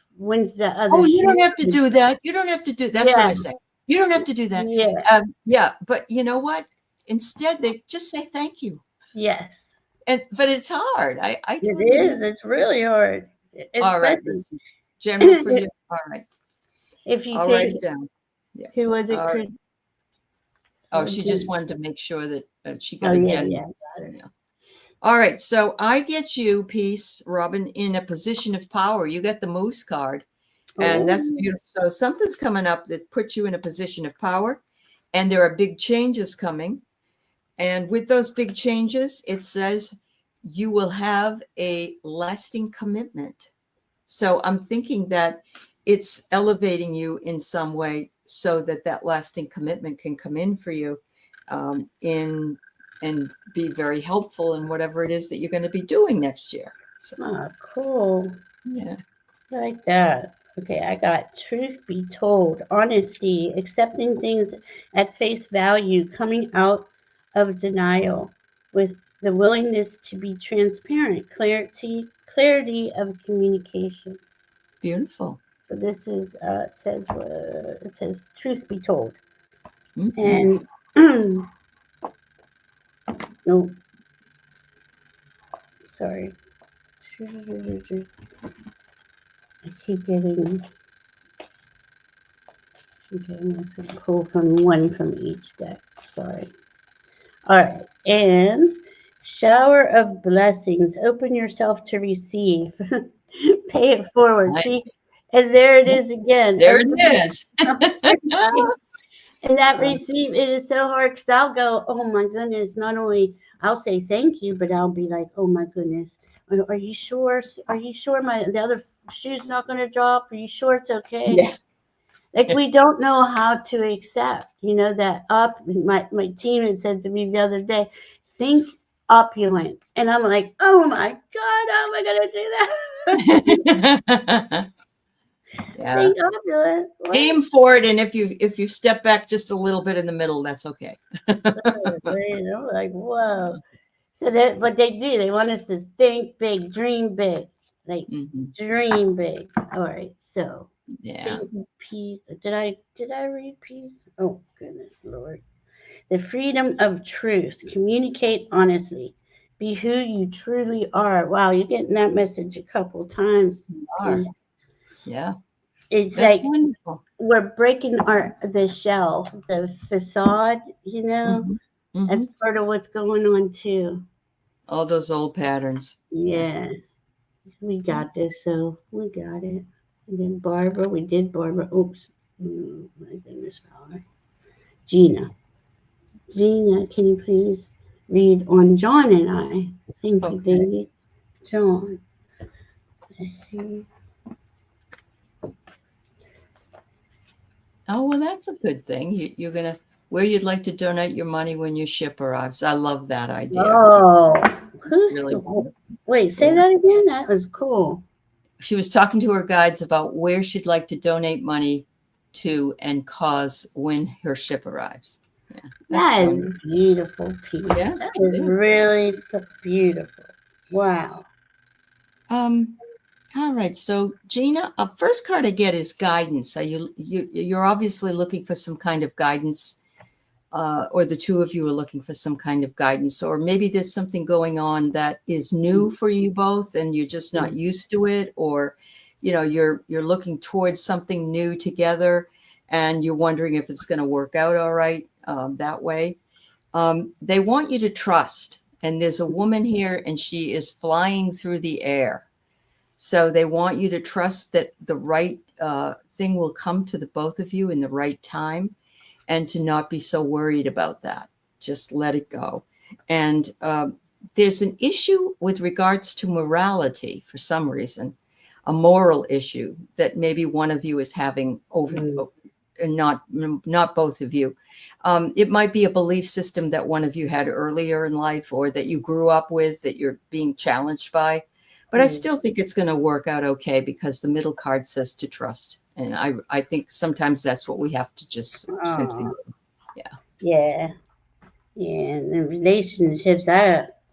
other Oh, you don't have to do that. You don't have to do that's what I say. You don't have to do that. But you know what? Instead, they just say thank you. Yes. But it's hard. It is. It's really hard. All right. General for you. All right. If you I'll write it down. Yeah. Who was it, Chris? Oh, she just wanted to make sure that she got a general. Yeah. All right. So I get you, Peace, Robin, in a position of power. You get the Moose card. And that's beautiful. So something's coming up that puts you in a position of power. And there are big changes coming. And with those big changes, it says you will have a lasting commitment. So I'm thinking that it's elevating you in some way so that lasting commitment can come in for you and be very helpful in whatever it is that you're going to be doing next year. So, cool. Yeah. Like that. Okay, I got truth be told, honesty, accepting things at face value, coming out of denial with the willingness to be transparent, clarity of communication. Beautiful. So this is it says truth be told. And no, sorry. I keep getting. Okay, I'm going to pull from one from each deck. Sorry. All right. And shower of blessings. Open yourself to receive. Pay it forward. Nice. See? And there it is again. There it is. And that receive, it is so hard because I'll go, oh my goodness. Not only I'll say thank you, but I'll be like, oh my goodness. Are you sure? Are you sure the other shoe's not going to drop? Are you sure it's okay? Yeah. Like we don't know how to accept, that up. My team had said to me the other day, think opulent. And I'm like, oh my God, how am I going to do that? Yeah. Think opulent. What? Aim for it. And if you step back just a little bit in the middle, that's okay. Like, whoa. So that, but they do. They want us to think big, dream big. Like dream big. All right. So peace. Did I read peace? Oh goodness, Lord. The freedom of truth. Communicate honestly. Be who you truly are. Wow, you're getting that message a couple times. Yeah. It's that's like wonderful. We're breaking the shell, the facade, That's part of what's going on too. All those old patterns. Yeah. We got this, so we got it. And then Barbara, we did Barbara. Oops. My goodness, Valerie. Gina, can you please read on John and I? Thank you, David. John. Let's see. Oh, well, that's a good thing. You're going to, where you'd like to donate your money when your ship arrives. I love that idea. Oh, wait, say that again? That was cool. She was talking to her guides about where she'd like to donate money to and cause when her ship arrives. Yeah, that is beautiful, Pete. Yeah, that is really beautiful. Wow. All right. So, Gina, first card I get is guidance. So you're obviously looking for some kind of guidance, or the two of you are looking for some kind of guidance, or maybe there's something going on that is new for you both and you're just not used to it, or you know, you're looking towards something new together, and you're wondering if it's going to work out all right that way. They want you to trust. And there's a woman here, and she is flying through the air. So they want you to trust that the right thing will come to the both of you in the right time, and to not be so worried about that. Just let it go. And there's an issue with regards to morality for some reason, a moral issue that maybe one of you is having over, and not both of you. It might be a belief system that one of you had earlier in life, or that you grew up with, that you're being challenged by. But I still think it's going to work out okay, because the middle card says to trust. And I think sometimes that's what we have to just simply do. Yeah. And the relationships,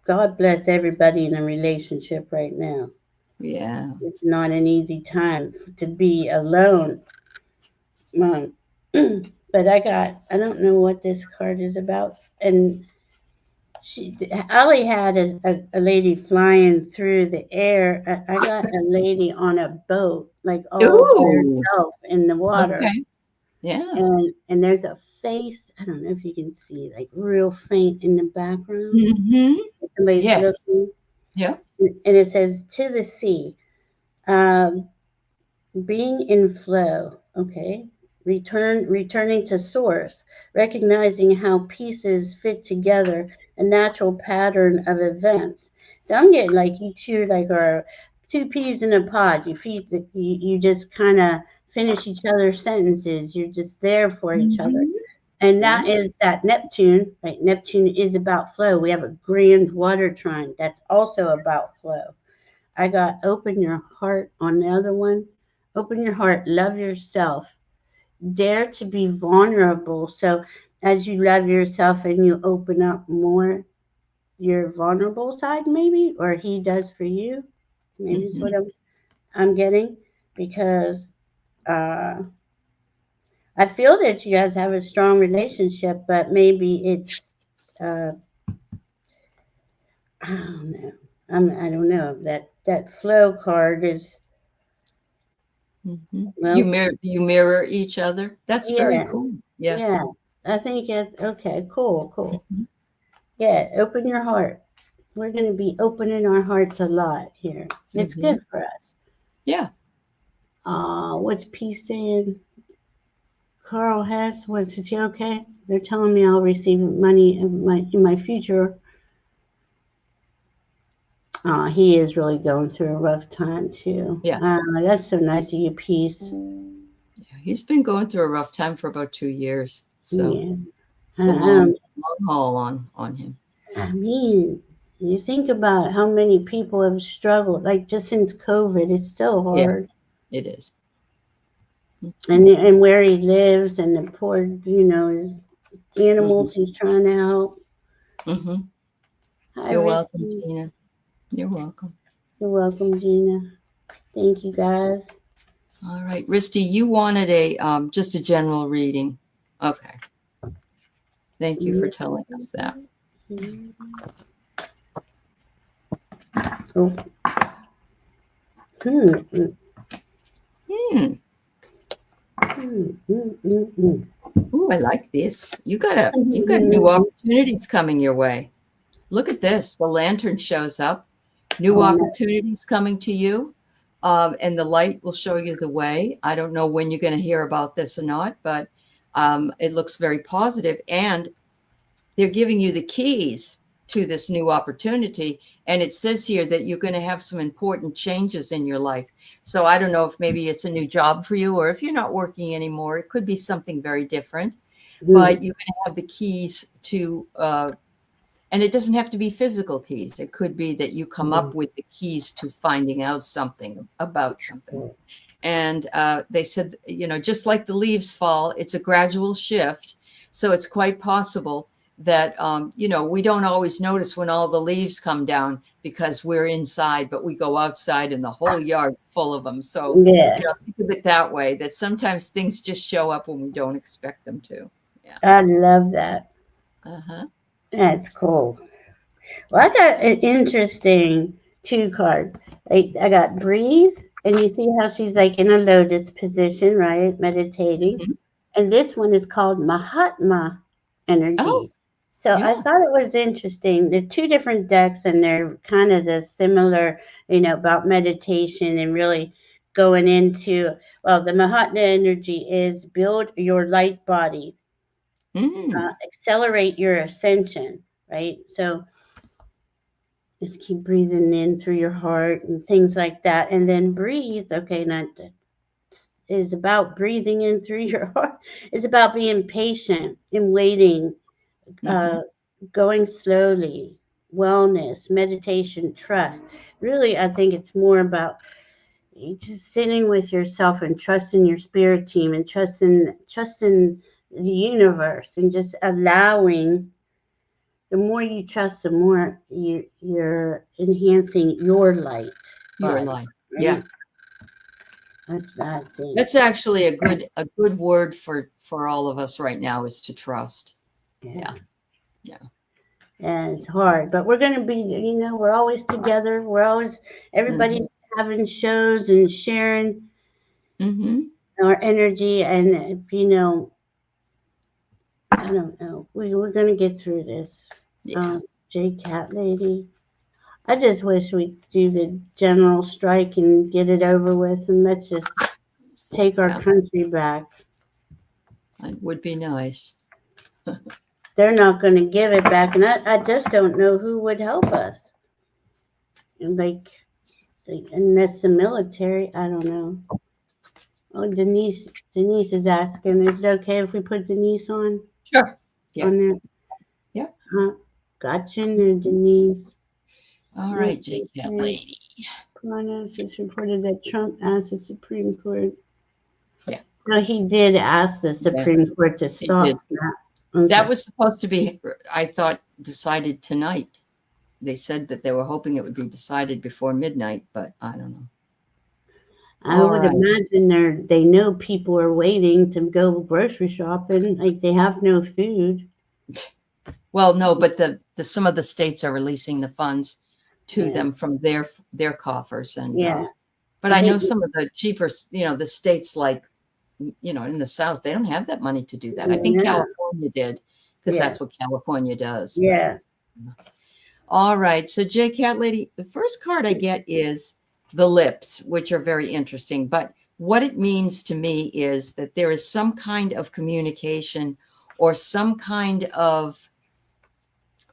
God bless everybody in a relationship right now. Yeah. It's not an easy time to be alone. But I don't know what this card is about. And ALEY had a lady flying through the air. I got a lady on a boat, like all by herself in the water. Okay. Yeah. And there's a face, I don't know if you can see, like real faint in the background. Mm-hmm. Somebody's Yes. looking. Yeah. And it says, to the sea, being in flow. Okay. Returning to source, recognizing how pieces fit together, a natural pattern of events. So I'm getting like you two like are two peas in a pod. You just kind of finish each other's sentences. You're just there for each other. And that is that Neptune, right? Neptune is about flow. We have a grand water trine that's also about flow. I got open your heart on the other one. Open your heart, love yourself, dare to be vulnerable. So as you love yourself and you open up more, your vulnerable side, maybe, or he does for you, maybe is what I'm getting, because I feel that you guys have a strong relationship, but maybe it's I don't know. I don't know. That flow card is well, You mirror each other. That's very cool. Yeah. Yeah. I think it's okay. Cool. Yeah. Open your heart. We're going to be opening our hearts a lot here. It's good for us. Yeah. What's peace saying? Carl Hess, is he okay? They're telling me I'll receive money in my future. He is really going through a rough time too. Yeah. That's so nice of you, peace. Yeah. He's been going through a rough time for about 2 years. So Yeah. it's a long haul on him. I mean, you think about how many people have struggled, like just since COVID. It's so hard. Yeah, it is. And where he lives, and the poor, animals he's trying to help. Hi, You're Risty. welcome, Gina. You're welcome. You're welcome, Gina. Thank you, guys. All right, Risty, you wanted a just a general reading. Okay. Thank you for telling us that. Oh. Ooh, I like this. You got new opportunities coming your way. Look at this. The lantern shows up. New opportunities coming to you. And the light will show you the way. I don't know when you're going to hear about this or not, but it looks very positive. And they're giving you the keys to this new opportunity. And it says here that you're going to have some important changes in your life. So I don't know if maybe it's a new job for you, or if you're not working anymore, it could be something very different. But you're going to have the keys to, and it doesn't have to be physical keys. It could be that you come up with the keys to finding out something about something. And they said, just like the leaves fall, it's a gradual shift. So it's quite possible that, we don't always notice when all the leaves come down because we're inside, but we go outside and the whole yard's full of them. So think of it that way, that sometimes things just show up when we don't expect them to. Yeah. I love that. That's cool. Well, I got an interesting 2 cards. I got breathe And you see how she's like in a lotus position, right? Meditating. Mhm. And this one is called Mahatma Oh, energy. So I yeah. thought it was interesting. They're two different decks and they're kind of the similar, about meditation and really going into, well, the Mahatma energy is build your light body, Mm, accelerate your ascension, right? So just keep breathing in through your heart and things like that. And then breathe. Okay, not is about breathing in through your heart. It's about being patient and waiting, mm-hmm. uh, going slowly, wellness, meditation, trust. Really, I think it's more about just sitting with yourself and trusting your spirit team and trusting the universe and just allowing. The more you trust, the more you're enhancing your light Your body, life. Yeah. right? That's what I think. That's actually a good word for all of us right now is to trust. Yeah. Yeah. Yeah. And it's hard, but we're going to be, we're always together. We're always, Mm-hmm. everybody's having shows and sharing Mm-hmm. our energy. And, I don't know, we're going to get through this. Yeah. Um, J Cat Lady. I just wish we'd do the general strike and get it over with and let's just take our Yeah. country back. It would be nice. They're not going to give it back. And I just don't know who would help us. And unless the military, I don't know. Oh, Denise is asking, is it okay if we put Denise Sure. Yeah. on there? Yeah. Gotcha, and Denise. All Let's right, J Cat see. Lady. Prana's just reported that Trump asked the Supreme Court. Yeah. No, he did ask the Yeah. Supreme Court to It stop did. SNAP. That Okay. was supposed to be, I thought, decided tonight. They said that they were hoping it would be decided before midnight, but I don't know. I All would right. imagine they know people are waiting to go grocery shopping, like they have no food. Well, no, but the some of the states are releasing the funds to Yeah, them from their coffers, and yeah. but I I know think some of the cheaper, the states like in the South, they don't have that money to do that. I think yeah, California did because yeah, that's what California does. But yeah. all right, so J Cat Lady, the first card I get is the lips, which are very interesting. But what it means to me is that there is some kind of communication or some kind of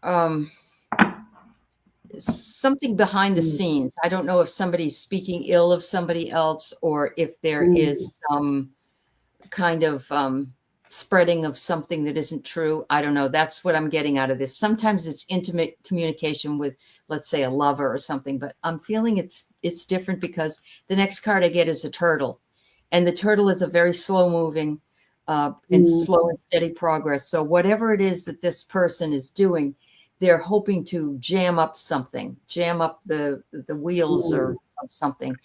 um, something behind the Mm, scenes. I don't know if somebody's speaking ill of somebody else or if there mm, is some kind of spreading of something that isn't true. I don't know. That's what I'm getting out of this. Sometimes it's intimate communication with, let's say, a lover or something, but I'm feeling it's different because the next card I get is a turtle, and the turtle is a very slow moving and mm, slow and steady progress. So whatever it is that this person is doing, they're hoping to jam up something, jam up the wheels or mm. of something.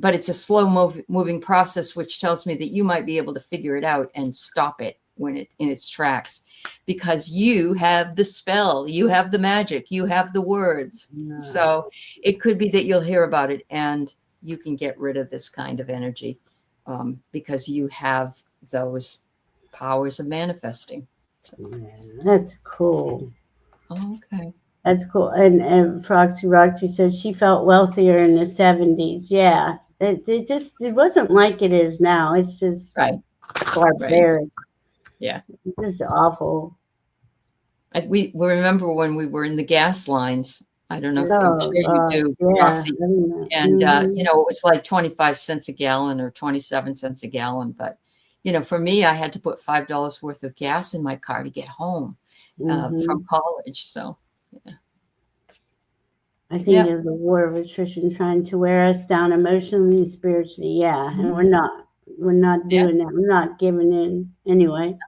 But it's a slow moving process, which tells me that you might be able to figure it out and stop it when it in its tracks, because you have the spell, you have the magic, you have the words. Yeah. So it could be that you'll hear about it and you can get rid of this kind of energy because you have those powers of manifesting. So, Yeah, that's cool. okay. That's cool. And Roxy says she felt wealthier in the 70s. Yeah. It wasn't like it is now. It's just Right. Right. barbaric. Yeah. It's just awful. We remember when we were in the gas lines. I don't know if I'm sure Oh, you do, yeah. Roxy. And, Mm-hmm. it was like 25 cents a gallon or 27 cents a gallon. But, for me, I had to put $5 worth of gas in my car to get home Mm-hmm. from college. So, yeah. I think Yeah. of the war of attrition trying to wear us down emotionally and spiritually. Yeah, and Mhm. we're not. We're not Yeah. doing that. We're not giving in anyway.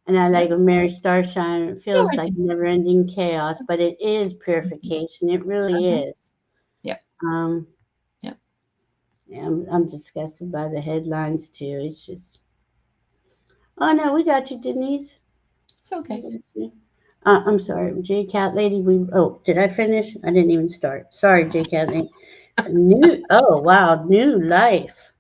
And I Yeah. like Mary Starshine. It No, feels I like do. never-ending chaos, but it is Mhm. purification. It really Uh-huh. is. Yeah. Um, Yeah. yeah, I'm disgusted by the headlines too. It's just, oh no, we got you, Denise. It's We okay. got you. I'm sorry, J Cat Lady. Did I finish? I didn't even start. Sorry, J Cat Lady. Oh wow, new life.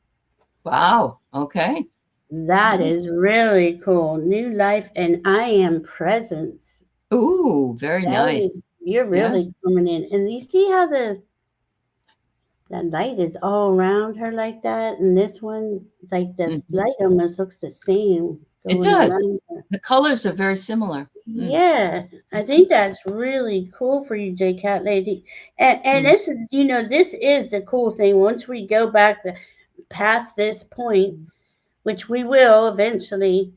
Wow. Okay. That Mhm. is really cool. New life, and I am presence. Ooh, very That nice. is, you're Yeah. really coming in. And you see how the light is all around her like that? And this one, it's like the Mhm. light almost looks the same It going does. around her. The colors are very similar. Mm. Yeah, I think that's really cool for you, J Cat Lady. And Mm. this is, this is the cool thing. Once we go back past this point, which we will eventually,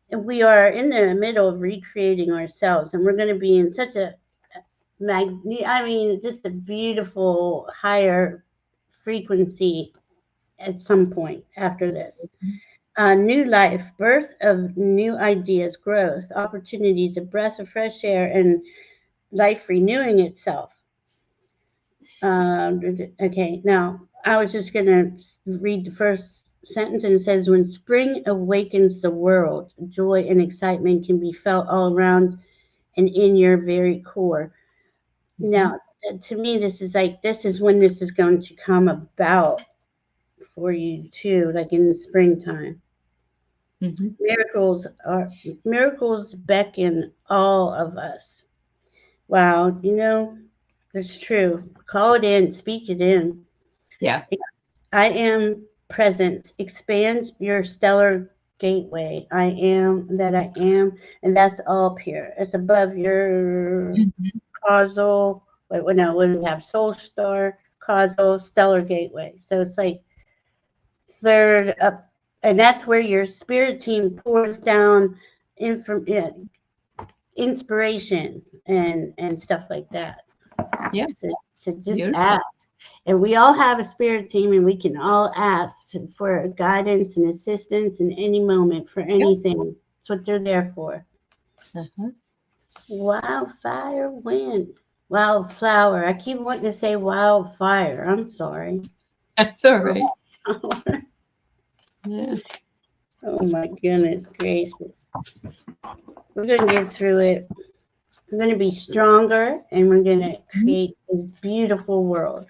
and we are in the middle of recreating ourselves, and we're going to be in such a I mean, just a beautiful higher frequency at some point after this. New life, birth of new ideas, growth, opportunities, a breath of fresh air, and life renewing itself. Okay, now I was just going to read the first sentence, and it says, when spring awakens the world, joy and excitement can be felt all around and in your very core. Mhm. Now, to me, this is when this is going to come about for you too, like in the springtime. Mhm. Miracles beckon all of us. Wow, that's true. Call it in, speak it in. Yeah. I am present. Expand your stellar gateway. I am that I am, and that's all pure. It's above your Mhm. causal. Wait, no, what do we have? Soul star, causal, stellar gateway. So it's like third up, and that's where your spirit team pours down inspiration and stuff like that. Yeah. So just Beautiful. ask. And we all have a spirit team, and we can all ask for guidance and assistance in any moment for Yep. anything. That's what they're there for. Uh-huh. Wildfire wind. Wildflower. I keep wanting to say wildfire. I'm sorry. That's all right. Oh Yeah. my goodness gracious. We're going to get through it. We're going to be stronger, and we're going to Mhm. create this beautiful world.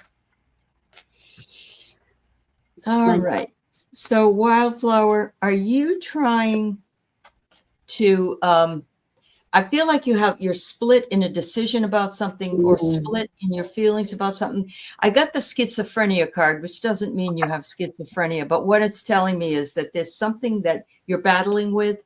All Like, right. So, Wildflower, are you trying to I feel like you're split in a decision about something or mm, split in your feelings about something. I got the schizophrenia card, which doesn't mean you have schizophrenia, but what it's telling me is that there's something that you're battling with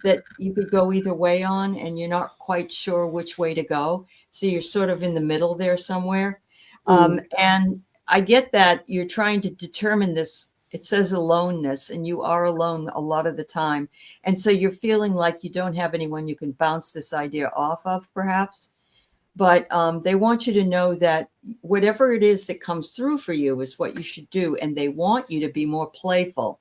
that you could go either way on, and you're not quite sure which way to go. So you're sort of in the middle there somewhere. mm, And I get that you're trying to determine this. It says aloneness, and you are alone a lot of the time. And so you're feeling like you don't have anyone you can bounce this idea off of, perhaps. But they want you to know that whatever it is that comes through for you is what you should do. And they want you to be more playful.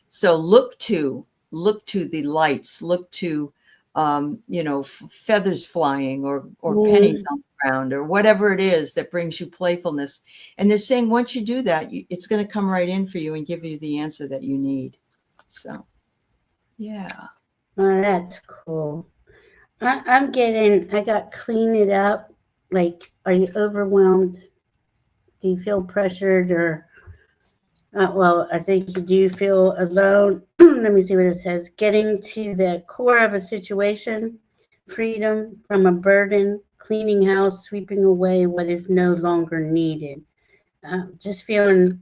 So look to the lights, look to feathers flying or pennies mm. on the ground or whatever it is that brings you playfulness. And they're saying once you do that, it's going to come right in for you and give you the answer that you need. So yeah. Oh, that's cool. I got clean it up. Like, are you overwhelmed? Do you feel pressured or, well, I think you do feel alone. Let me see what it says. Getting to the core of a situation, freedom from a burden, cleaning house, sweeping away what is no longer needed. Just feeling,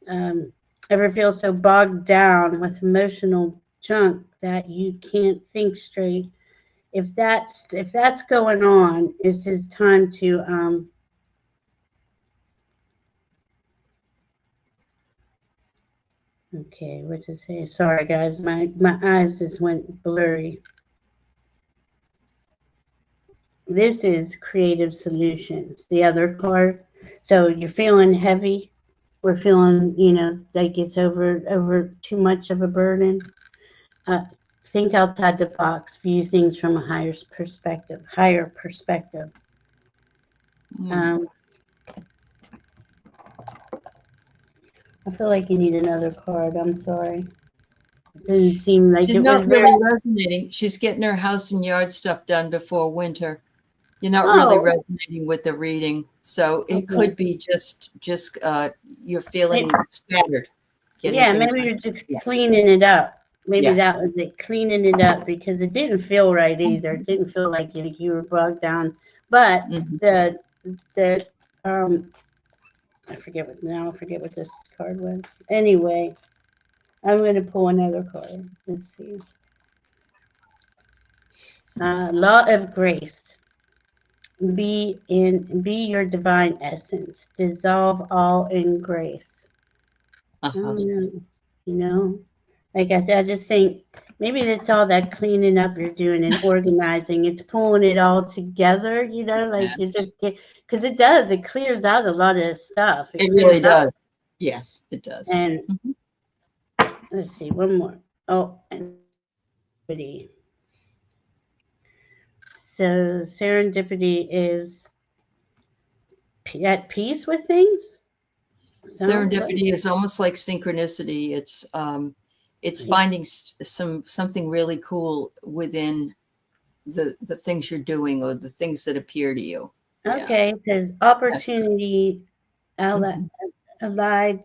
um, ever feel so bogged down with emotional junk that you can't think straight. If that's going on, it's just time to okay, what to say? Sorry guys, my eyes just went blurry. This is creative solutions. The other part. So you're feeling heavy. We're feeling, like it's over too much of a burden. Uh, think outside the box. View things from a higher perspective. Higher perspective. Mm. Um, I feel like you need another card. I'm sorry. It didn't seem like She's it was not very. really resonating. She's getting her house and yard stuff done before winter. You're not really Oh, resonating with the reading. So it okay. could be just you're feeling scattered, getting Yeah, things. maybe you're just Yeah. cleaning it up. Maybe Yeah. that was it, cleaning it up, because it didn't feel right either. It didn't feel like you were bogged down. But Mhm. the I forget what this card was. Anyway, I'm going to pull another card. Let's see. Law of grace. Be your divine essence. Dissolve all in grace. I Uh-huh. don't know. You know, like I just think maybe that's all that cleaning up you're doing and organizing. It's pulling it all together. You know, Yeah. like you just get, because it does. It clears out a lot of stuff. It It clears really out. does. Yes, it does. And Mhm. let's see, one more. Oh, and serendipity. So serendipity is at peace with things. Sounds like, Serendipity is almost like synchronicity. It's finding something really cool within the things you're doing or the things that appear to you. Yeah. okay. It says opportunity Mhm. allied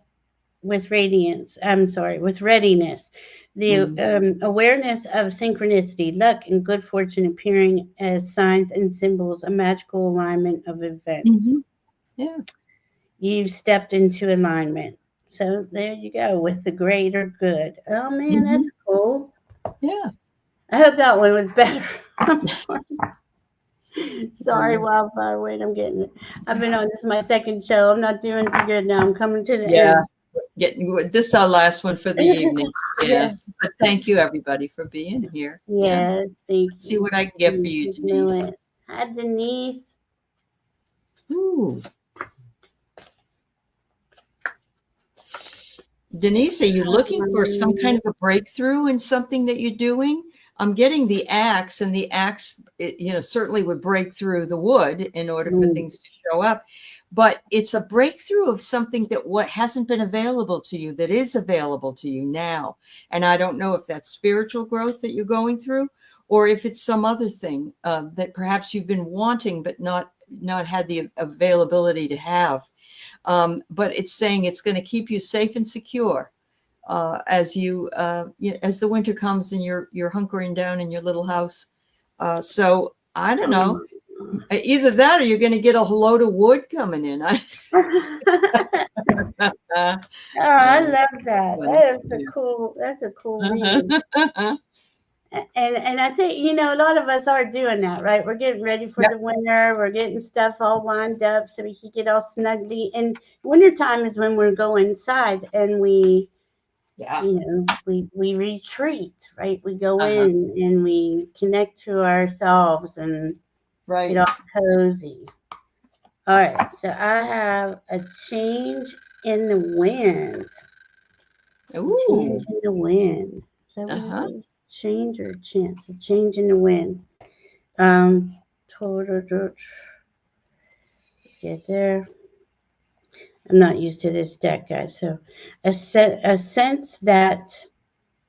with radiance. I'm sorry, with readiness. The Mhm. awareness of synchronicity, luck, and good fortune appearing as signs and symbols, a magical alignment of events. Mhm. Yeah. You've stepped into alignment. So there you go with the greater good. Oh man, that's Mhm. cool. Yeah. I hope that one was better. I'm sorry, Mhm. Wildfire. Wait, I'm getting it. I've been on this is my second show. I'm not doing too good now. I'm coming to the Yeah. end. Getting this is our last one for the evening. Yeah. Yeah. But thank you everybody for being here. Yeah. Yeah, thank Let's see you. what I can get for you, Keep doing Denise. it. Hi, Denise. Ooh. Denise, are you looking for some kind of a breakthrough in something that you're doing? I'm getting the axe, and the axe, certainly would break through the wood in order for Mm. things to show up. But it's a breakthrough of something that what hasn't been available to you, that is available to you now. And I don't know if that's spiritual growth that you're going through, or if it's some other thing that perhaps you've been wanting but not had the availability to have. But it's saying it's going to keep you safe and secure as the winter comes and you're hunkering down in your little house. So I don't know, Oh. either that or you're going to get a load of wood coming in. Oh, I love that. Funny. That is a Yeah. cool. That's a cool reading. Uh-huh. And I think a lot of us are doing that, right? We're getting ready for Yeah. the winter. We're getting stuff all lined up so we can get all snugly. And wintertime is when we go inside and Yeah. we retreat, right? We go Uh-huh. in and we connect to ourselves and get Right. all cozy. All right, so I have a change in the wind. A change Ooh. in the wind. Is that what it Uh-huh. says? Change or chance? A change in the wind. Um, get there. I'm not used to this deck, guys. So, a sense that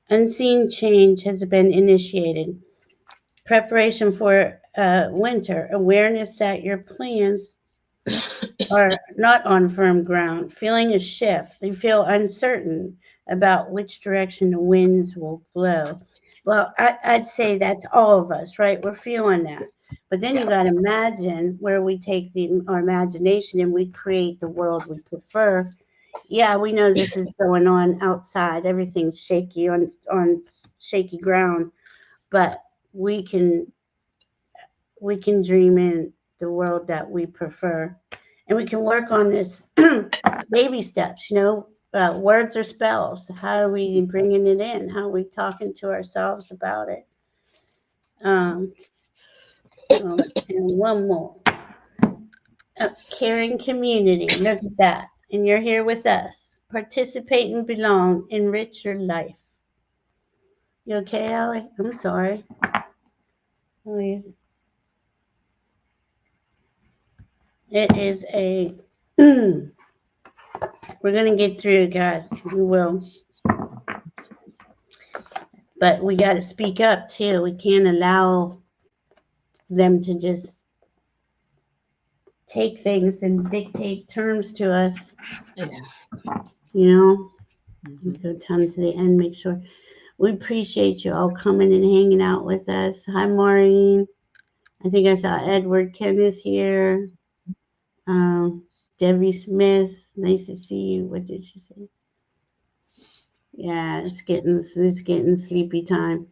unseen change has been initiated. Preparation for winter. Awareness that your plans are not on firm ground, feeling a shift. They feel uncertain about which direction the winds will blow. Well, I'd say that's all of us, right? We're feeling that. But then you Yeah. got to imagine where we take our imagination and we create the world we prefer. Yeah, we know this is going on outside. Everything's shaky on shaky ground, but we can we can dream in the world that we prefer, and we can work on this baby steps. Words or spells. How are we bringing it in? How are we talking to ourselves about it? Um, and one more. Caring community. Look at that. And you're here with us. Participate and belong. Enrich your life. You okay, Allie? I'm sorry. Oh, it is a. We're gonna get through it, guys. We will. But we got to speak up too. We can't allow them to just take things and dictate terms to us. Yeah. You know, Mhm. go down to the end, make sure. We appreciate you all coming and hanging out with us. Hi, Maureen. I think I saw Edward Kenneth here. Debbie Smith, nice to see you. What did she say? Yeah, it's getting sleepy time.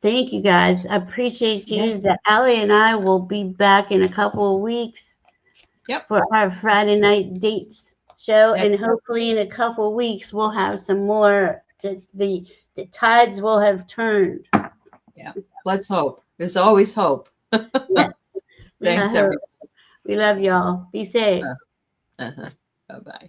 Thank you guys. I appreciate you. Yeah. That ALEY and I will be back in a couple of weeks. Yep. For our Friday night dates show, That's and hopefully in a couple of weeks we'll have some more. The tides will have turned. Yeah. Let's hope. There's always hope. Yes. Thanks, everyone. We love y'all. Be safe. Bye-bye.